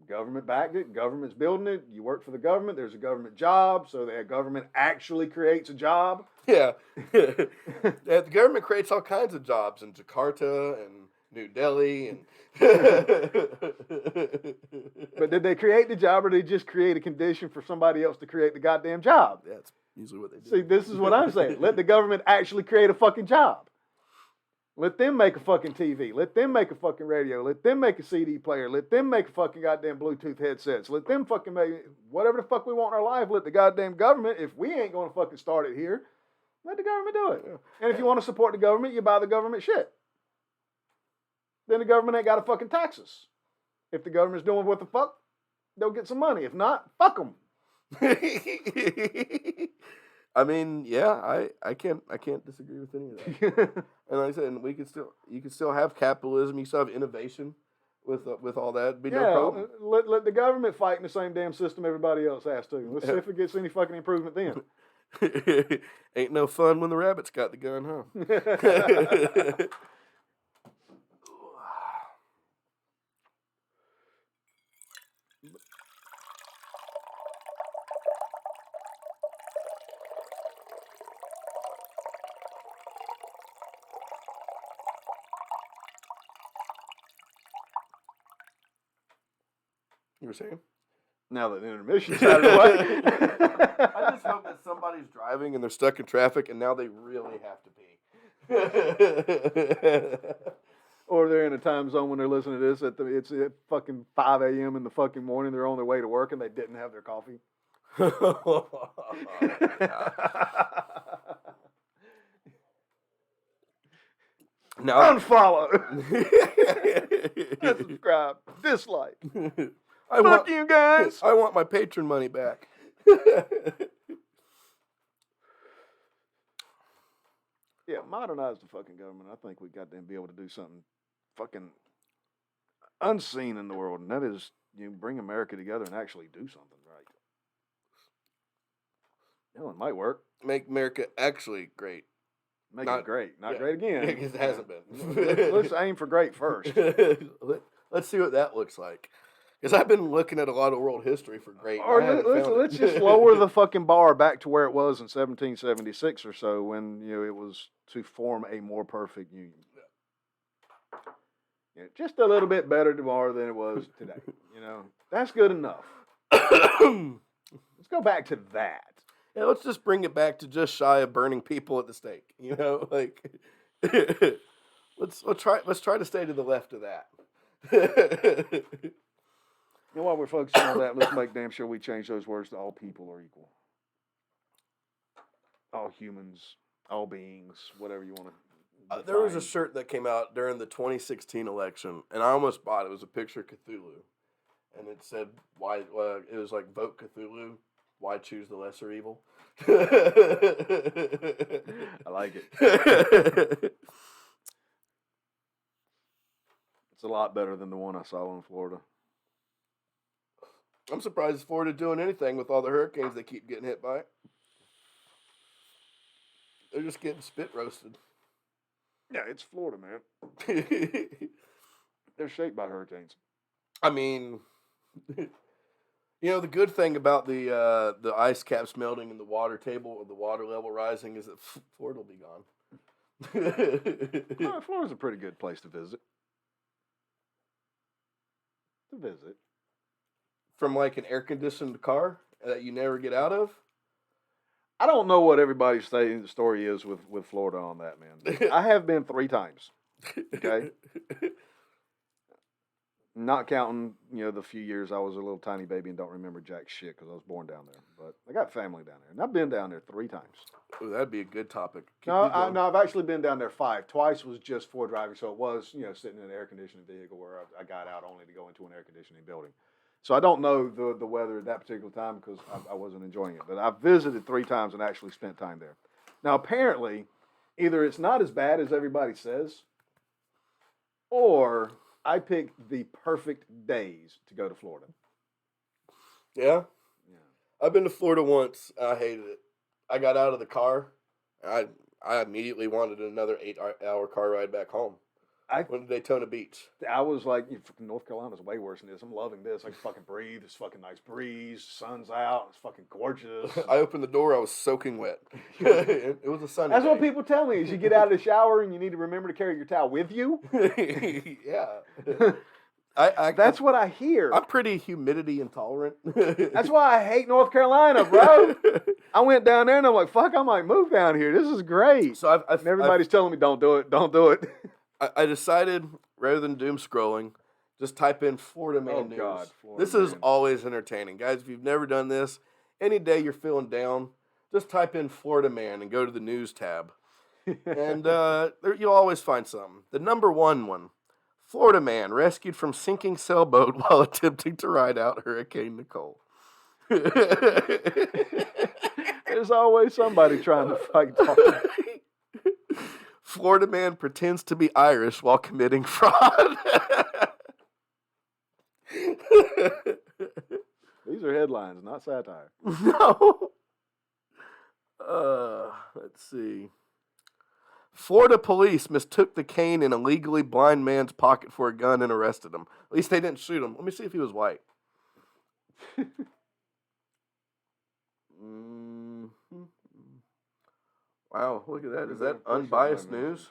Government backed it. Government's building it. You work for the government. There's a government job, so the government actually creates a job. Yeah. The government creates all kinds of jobs in Jakarta and New Delhi and. But did they create the job, or did they just create a condition for somebody else to create the goddamn job? That's usually what they do. See, this is what I'm saying. Let the government actually create a fucking job. Let them make a fucking TV. Let them make a fucking radio. Let them make a CD player. Let them make a fucking goddamn Bluetooth headsets. Let them fucking make whatever the fuck we want in our life. Let the goddamn government, if we ain't going to fucking start it here, let the government do it. And if you want to support the government, you buy the government shit. Then the government ain't got to fucking tax us. If the government's doing what the fuck, they'll get some money. If not, fuck them. I mean, yeah, I can't disagree with any of that. And like I said, you can still have capitalism. You still have innovation with all that. It'd be no problem. Let the government fight in the same damn system everybody else has to. Let's see if it gets any fucking improvement then. Ain't no fun when the rabbit's got the gun, huh? You were saying? Now that the intermission's out of the way. I just hope that somebody's driving and they're stuck in traffic and now they really have to pee. Or they're in a time zone when they're listening to this. It's at fucking 5 a.m. in the fucking morning. They're on their way to work and they didn't have their coffee. Now, unfollow, unsubscribe, dislike. Fuck you guys. I want my patron money back. Yeah, modernize the fucking government. I think we got to be able to do something fucking unseen in the world, and that is bring America together and actually do something right. Hell, it might work. Make America actually great. Make it great. Not great again. Because it hasn't been. Let's aim for great first. Let's see what that looks like. Because I've been looking at a lot of world history for great. Or let's just lower the fucking bar back to where it was in 1776 or so, when it was to form a more perfect union. Yeah, just a little bit better tomorrow than it was today. That's good enough. Let's go back to that. Yeah, let's just bring it back to just shy of burning people at the stake. Let's try to stay to the left of that. While we're focusing on that, let's make damn sure we change those words to all people are equal. All humans, all beings, whatever you want to. There was a shirt that came out during the 2016 election, and I almost bought it. It was a picture of Cthulhu, and it said, "Why?" It was like, "Vote Cthulhu. Why choose the lesser evil?" I like it. It's a lot better than the one I saw in Florida. I'm surprised Florida doing anything with all the hurricanes they keep getting hit by. They're just getting spit roasted. Yeah, it's Florida, man. They're shaped by hurricanes. I mean, the good thing about the ice caps melting and the water table or the water level rising is that Florida will be gone. Florida's a pretty good place to visit. From like an air-conditioned car that you never get out of? I don't know what everybody's story is with Florida on that, man. I have been 3 times. Okay? Not counting, the few years I was a little tiny baby and don't remember jack shit because I was born down there. But I got family down there, and I've been down there 3 times. Ooh, that'd be a good topic. No, I've actually been down there 5. Twice was just for driving, so it was, sitting in an air-conditioning vehicle where I got out only to go into an air-conditioning building. So I don't know the weather at that particular time because I wasn't enjoying it. But I visited 3 times and actually spent time there. Now, apparently, either it's not as bad as everybody says, or I picked the perfect days to go to Florida. Yeah? Yeah. I've been to Florida once. I hated it. I got out of the car. I immediately wanted another 8-hour car ride back home. Went to Daytona Beach. I was like, North Carolina's way worse than this. I'm loving this. I can fucking breathe. It's fucking nice breeze. Sun's out. It's fucking gorgeous. I opened the door. I was soking wet. It was a sunny That's day. what people tell me is you get out of the shower and you need to remember to carry your towel with you. Yeah. That's what I hear. I'm pretty humidity intolerant. That's why I hate North Carolina, bro. I went down there and I'm like, fuck, I might move down here. This is great. So everybody's telling me, don't do it. Don't do it. I decided, rather than doom scrolling, just type in Florida Man News. God, this is always entertaining. Guys, if you've never done this, any day you're feeling down, just type in Florida Man and go to the news tab. And you'll always find something. The number one, Florida man rescued from sinking sailboat while attempting to ride out Hurricane Nicole. There's always somebody trying to fight talk. Florida man pretends to be Irish while committing fraud. These are headlines, not satire. No. Let's see. Florida police mistook the cane in a legally blind man's pocket for a gun and arrested him. At least they didn't shoot him. Let me see if he was white. Wow, look at that. Is that unbiased news?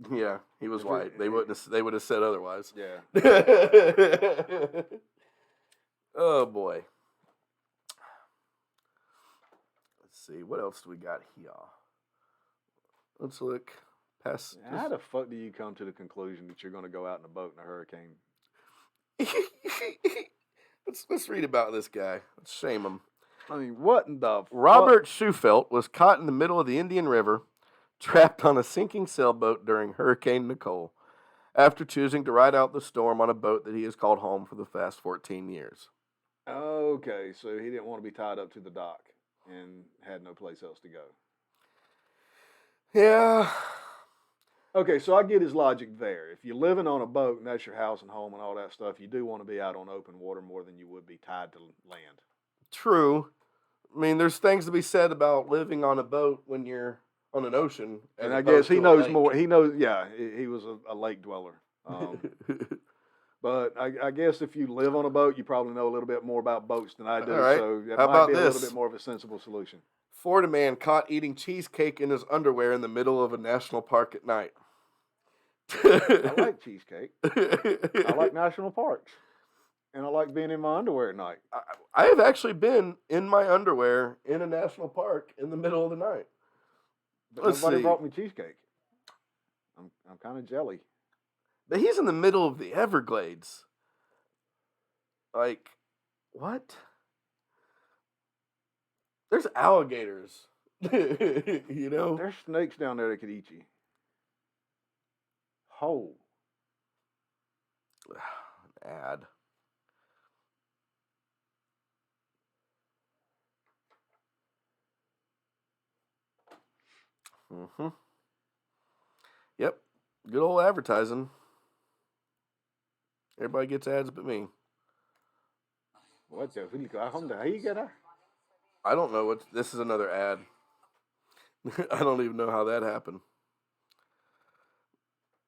Yeah, he was white. They would have said otherwise. Yeah. Oh boy. Let's see. What else do we got here? Let's look past. How the fuck do you come to the conclusion that you're going to go out in a boat in a hurricane? let's read about this guy. Let's shame him. I mean, what in the Robert Shufelt was caught in the middle of the Indian River, trapped on a sinking sailboat during Hurricane Nicole, after choosing to ride out the storm on a boat that he has called home for the past 14 years. Okay, so he didn't want to be tied up to the dock and had no place else to go. Yeah. Okay, so I get his logic there. If you're living on a boat and that's your house and home and all that stuff, you do want to be out on open water more than you would be tied to land. True. I mean, there's things to be said about living on a boat when you're on an ocean. And I guess he knows more. He knows, yeah, he was a lake dweller. But I guess if you live on a boat, you probably know a little bit more about boats than I do. All right. So that How might about be a this? little bit more of a sensible solution. Florida man caught eating cheesecake in his underwear in the middle of a national park at night. I like cheesecake. I like national parks. And I like being in my underwear at night. I have actually been in my underwear in a national park in the middle of the night. But Let's nobody see. brought me cheesecake. I'm kind of jelly. But he's in the middle of the Everglades. Like, what? There's alligators. You know? There's snakes down there that could eat you. Whole. Ad. Mm-hmm. Yep. Good old advertising. Everybody gets ads but me. What the? How you get that? I don't know what this is. Another ad. I don't even know how that happened.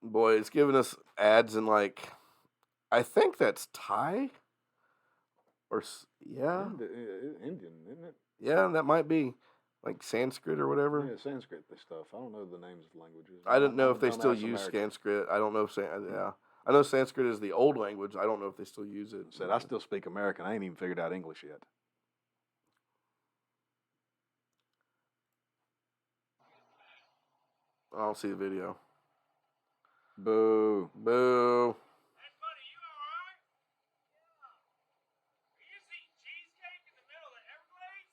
Boy, it's giving us ads in like, I think that's Thai. Or yeah, Indian, isn't it? yeah, that might be like Sanskrit or whatever. Yeah, Sanskrit stuff. I don't know the names of languages. I didn't know I'm if a they still dumbass use American. Sanskrit. I don't know if yeah. I know Sanskrit is the old language. I don't know if they still use it. Said I still speak American. I ain't even figured out English yet. I don't see the video. Boo. Boo. Hey, buddy, you all right? Yeah. Are you just eating cheesecake in the middle of the Everglades?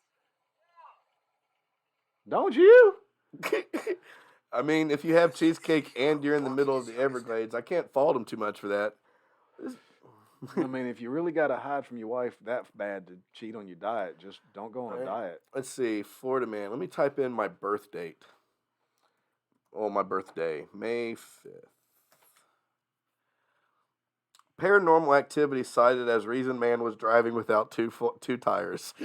Don't you? I mean, if you have cheesecake and you're in the middle of the Everglades, I can't fault him too much for that. I mean, if you really got to hide from your wife that bad to cheat on your diet, just don't go on a diet. Let's see, Florida man. Let me type in my birth date. Oh, my birthday, May 5th. Paranormal activity cited as reason man was driving without two tires.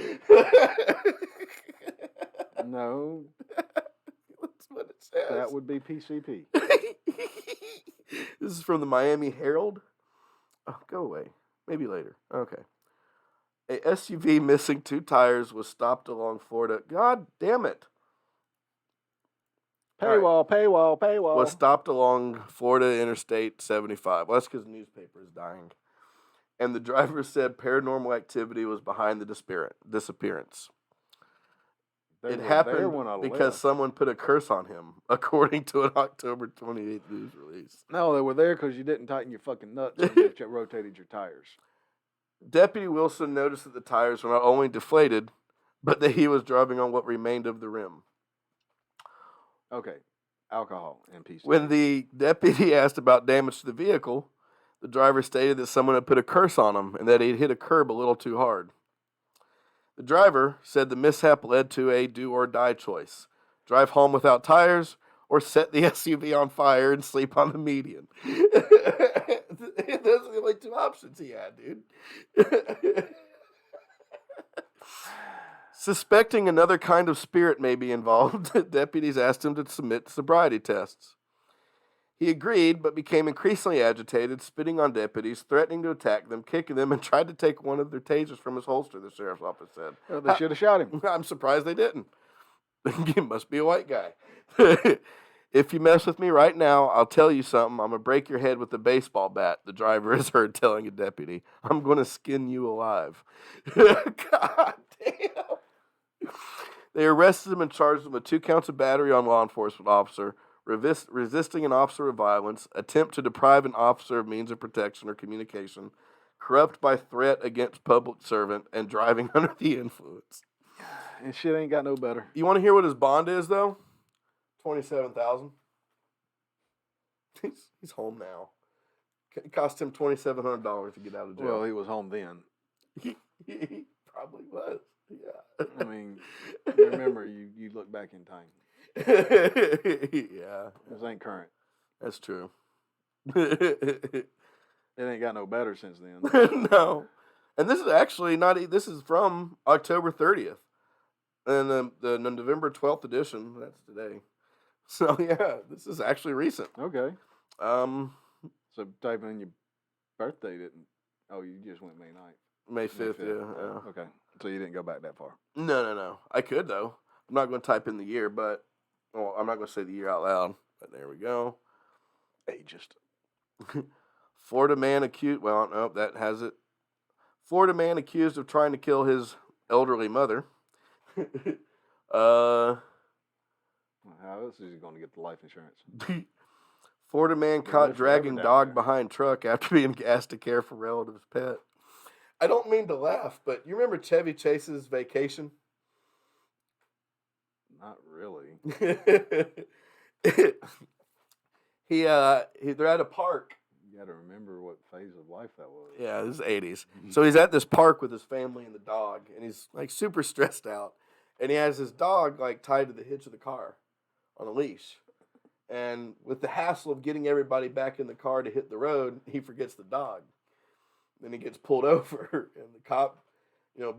No, That's what it says. that would be PCP. This is from the Miami Herald. Oh, go away. Maybe later. Okay. A SUV missing two tires was stopped along Florida. God damn it. Paywall. Was stopped along Florida Interstate 75. Well, that's because the newspaper is dying. And the driver said paranormal activity was behind the disappearance. It happened because someone put a curse on him, according to an October 28th news release. No, they were there because you didn't tighten your fucking nuts and you rotated your tires. Deputy Wilson noticed that the tires were not only deflated, but that he was driving on what remained of the rim. Okay, alcohol and PCP. When the deputy asked about damage to the vehicle, the driver stated that someone had put a curse on him and that he had hit a curb a little too hard. The driver said the mishap led to a do-or-die choice. Drive home without tires or set the SUV on fire and sleep on the median. Those are the only two options he had, dude. Suspecting another kind of spirit may be involved, deputies asked him to submit sobriety tests. He agreed, but became increasingly agitated, spitting on deputies, threatening to attack them, kicking them, and tried to take one of their tasers from his holster, the sheriff's office said. Well, they should have shot him. I'm surprised they didn't. He must be a white guy. If you mess with me right now, I'll tell you something. I'm going to break your head with a baseball bat, the driver is heard telling a deputy. I'm going to skin you alive. God damn. They arrested him and charged him with 2 counts of battery on law enforcement officer, resisting an officer of violence, attempt to deprive an officer of means of protection or communication, corrupt by threat against public servant, and driving under the influence. And shit ain't got no better. You want to hear what his bond is, though? $27,000. He's home now. It cost him $2,700 to get out of jail. Well, he was home then. He probably was. Yeah. I mean, remember, you look back in time. Yeah. This ain't current. That's true. It ain't got no better since then. No. And this is actually not, this is from October 30th. And the November 12th edition, that's today. So, yeah, this is actually recent. Okay. Um, So type in your birthday didn't. Oh, you just went May 9th. May 5th, yeah. Okay. So you didn't go back that far. No. I could, though. I'm not going to type in the year, but, well, I'm not going to say the year out loud. But there we go. Ageist. Florida man accused, well, no, that has it. Florida man accused of trying to kill his elderly mother. How else is he going to get the life insurance? Florida man They caught live forever dragging down dog there. behind truck after being asked to care for relative's pet. I don't mean to laugh, but you remember Chevy Chase's Vacation? Not really. They're at a park. You got to remember what phase of life that was. Yeah, this is 80s. So he's at this park with his family and the dog, and he's like super stressed out. And he has his dog like tied to the hitch of the car on a leash. And with the hassle of getting everybody back in the car to hit the road, he forgets the dog. Then he gets pulled over, and the cop,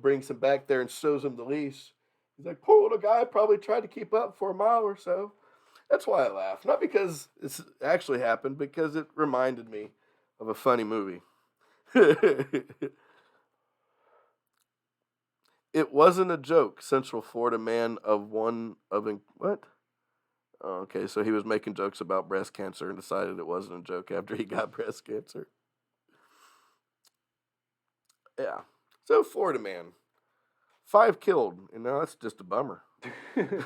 brings him back there and shows him the leash. He's like, poor little guy, probably tried to keep up for a mile or so. That's why I laugh. Not because this actually happened, because it reminded me of a funny movie. It wasn't a joke, Central Florida man what? Oh, okay, so he was making jokes about breast cancer and decided it wasn't a joke after he got breast cancer. Yeah. So, Florida man. 5 killed. That's just a bummer. Ass man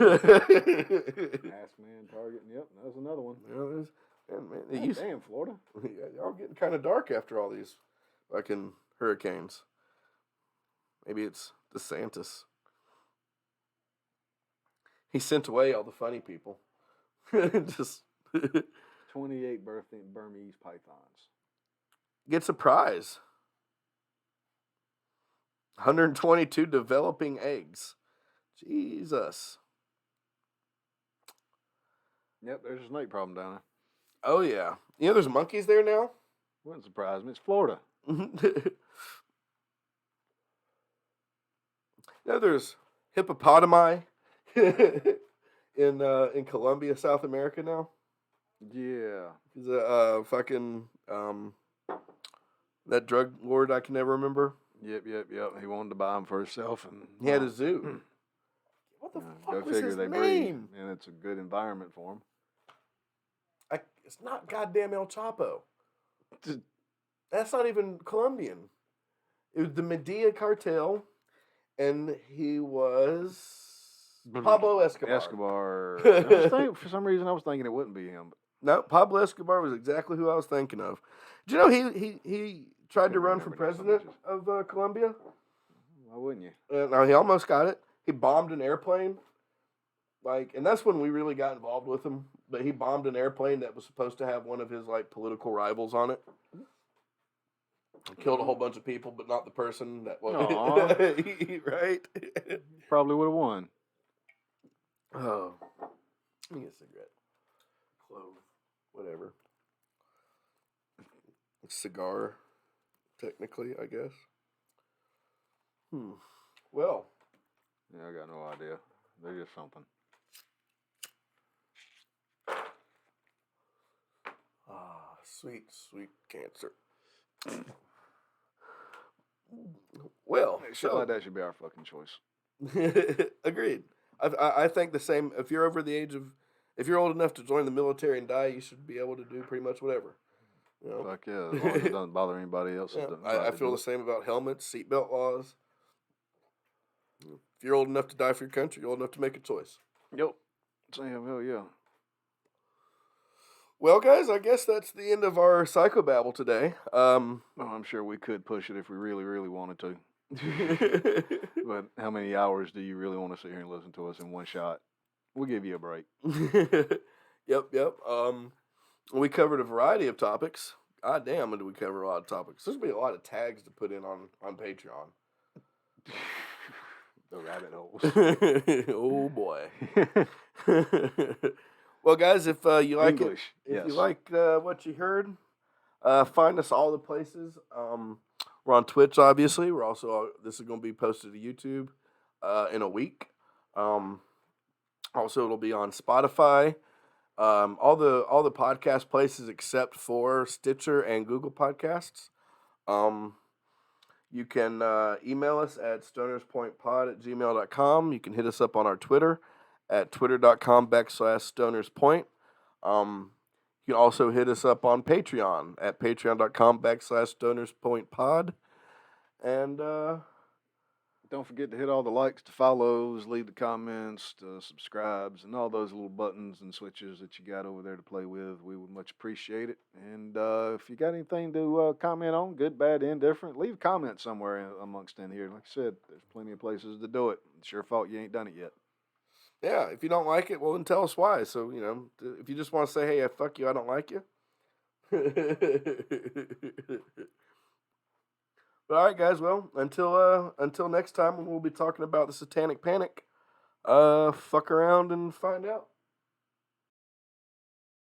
target. Yep, that was another one. Damn, Florida. Yeah, y'all getting kind of dark after all these fucking hurricanes. Maybe it's DeSantis. He sent away all the funny people. Just 28 Burmese pythons. gets a prize. 122 developing eggs. Jesus. Yep, there's a snake problem down there. Oh, yeah. There's monkeys there now? Wouldn't surprise me. It's Florida. There's hippopotami in Colombia, South America now. Yeah. He's fucking that drug lord I can never remember. Yep. He wanted to buy them for himself, and He had a zoo. What the fuck go was figure his they name? breed, and it's a good environment for them. It's not goddamn El Chapo. That's not even Colombian. It was the Medea cartel, and he was Pablo Escobar. For some reason, I was thinking it wouldn't be him. No, Pablo Escobar was exactly who I was thinking of. Did you know he tried to run for remember that so president much. of Colombia? Why wouldn't you? No, he almost got it. He bombed an airplane. And that's when we really got involved with him. But he bombed an airplane that was supposed to have one of his political rivals on it. Killed a whole bunch of people, but not the person that was. Right? Probably would have won. Oh. Let me get a cigarette. Clove. Whatever. Cigar, technically, I guess. Well. Yeah, I got no idea. They're just something. Sweet, sweet cancer. Well, Shit like that should be our fucking choice. Agreed. I think the same. If you're over the age of, if you're old enough to join the military and die, you should be able to do pretty much whatever. You know? Fuck yeah, as long as it doesn't bother anybody else. Yeah, That's I right to feel do the it. same about helmets, seatbelt laws. If you're old enough to die for your country, you're old enough to make a choice. Yep. Sam, hell yeah. Well, guys, I guess that's the end of our psychobabble today. Well, I'm sure we could push it if we really, really wanted to. But how many hours do you really want to sit here and listen to us in one shot? We'll give you a break. Yep. We covered a variety of topics. God damn, did we cover a lot of topics? There's gonna be a lot of tags to put in on Patreon. The rabbit holes. Oh boy. Well, guys, if you like English, it, if yes. you like what you heard, find us all the places. We're on Twitch, obviously. We're also this is going to be posted to YouTube in a week. Also, it'll be on Spotify. All the podcast places except for Stitcher and Google Podcasts. You can email us at stonerspointpod@gmail.com. You can hit us up on our Twitter at twitter.com/stonerspoint. You can also hit us up on Patreon at patreon.com/stonerspointpod. And Don't forget to hit all the likes, the follows, leave the comments, the subscribes, and all those little buttons and switches that you got over there to play with. We would much appreciate it. And if you got anything to comment on, good, bad, indifferent, leave a comment somewhere amongst in here. Like I said, there's plenty of places to do it. It's your fault you ain't done it yet. yeah, if you don't like it, well, then tell us why. So, if you just want to say, hey, fuck you, I don't like you. But all right, guys. Well, until next time, when we'll be talking about the Satanic Panic, fuck around and find out.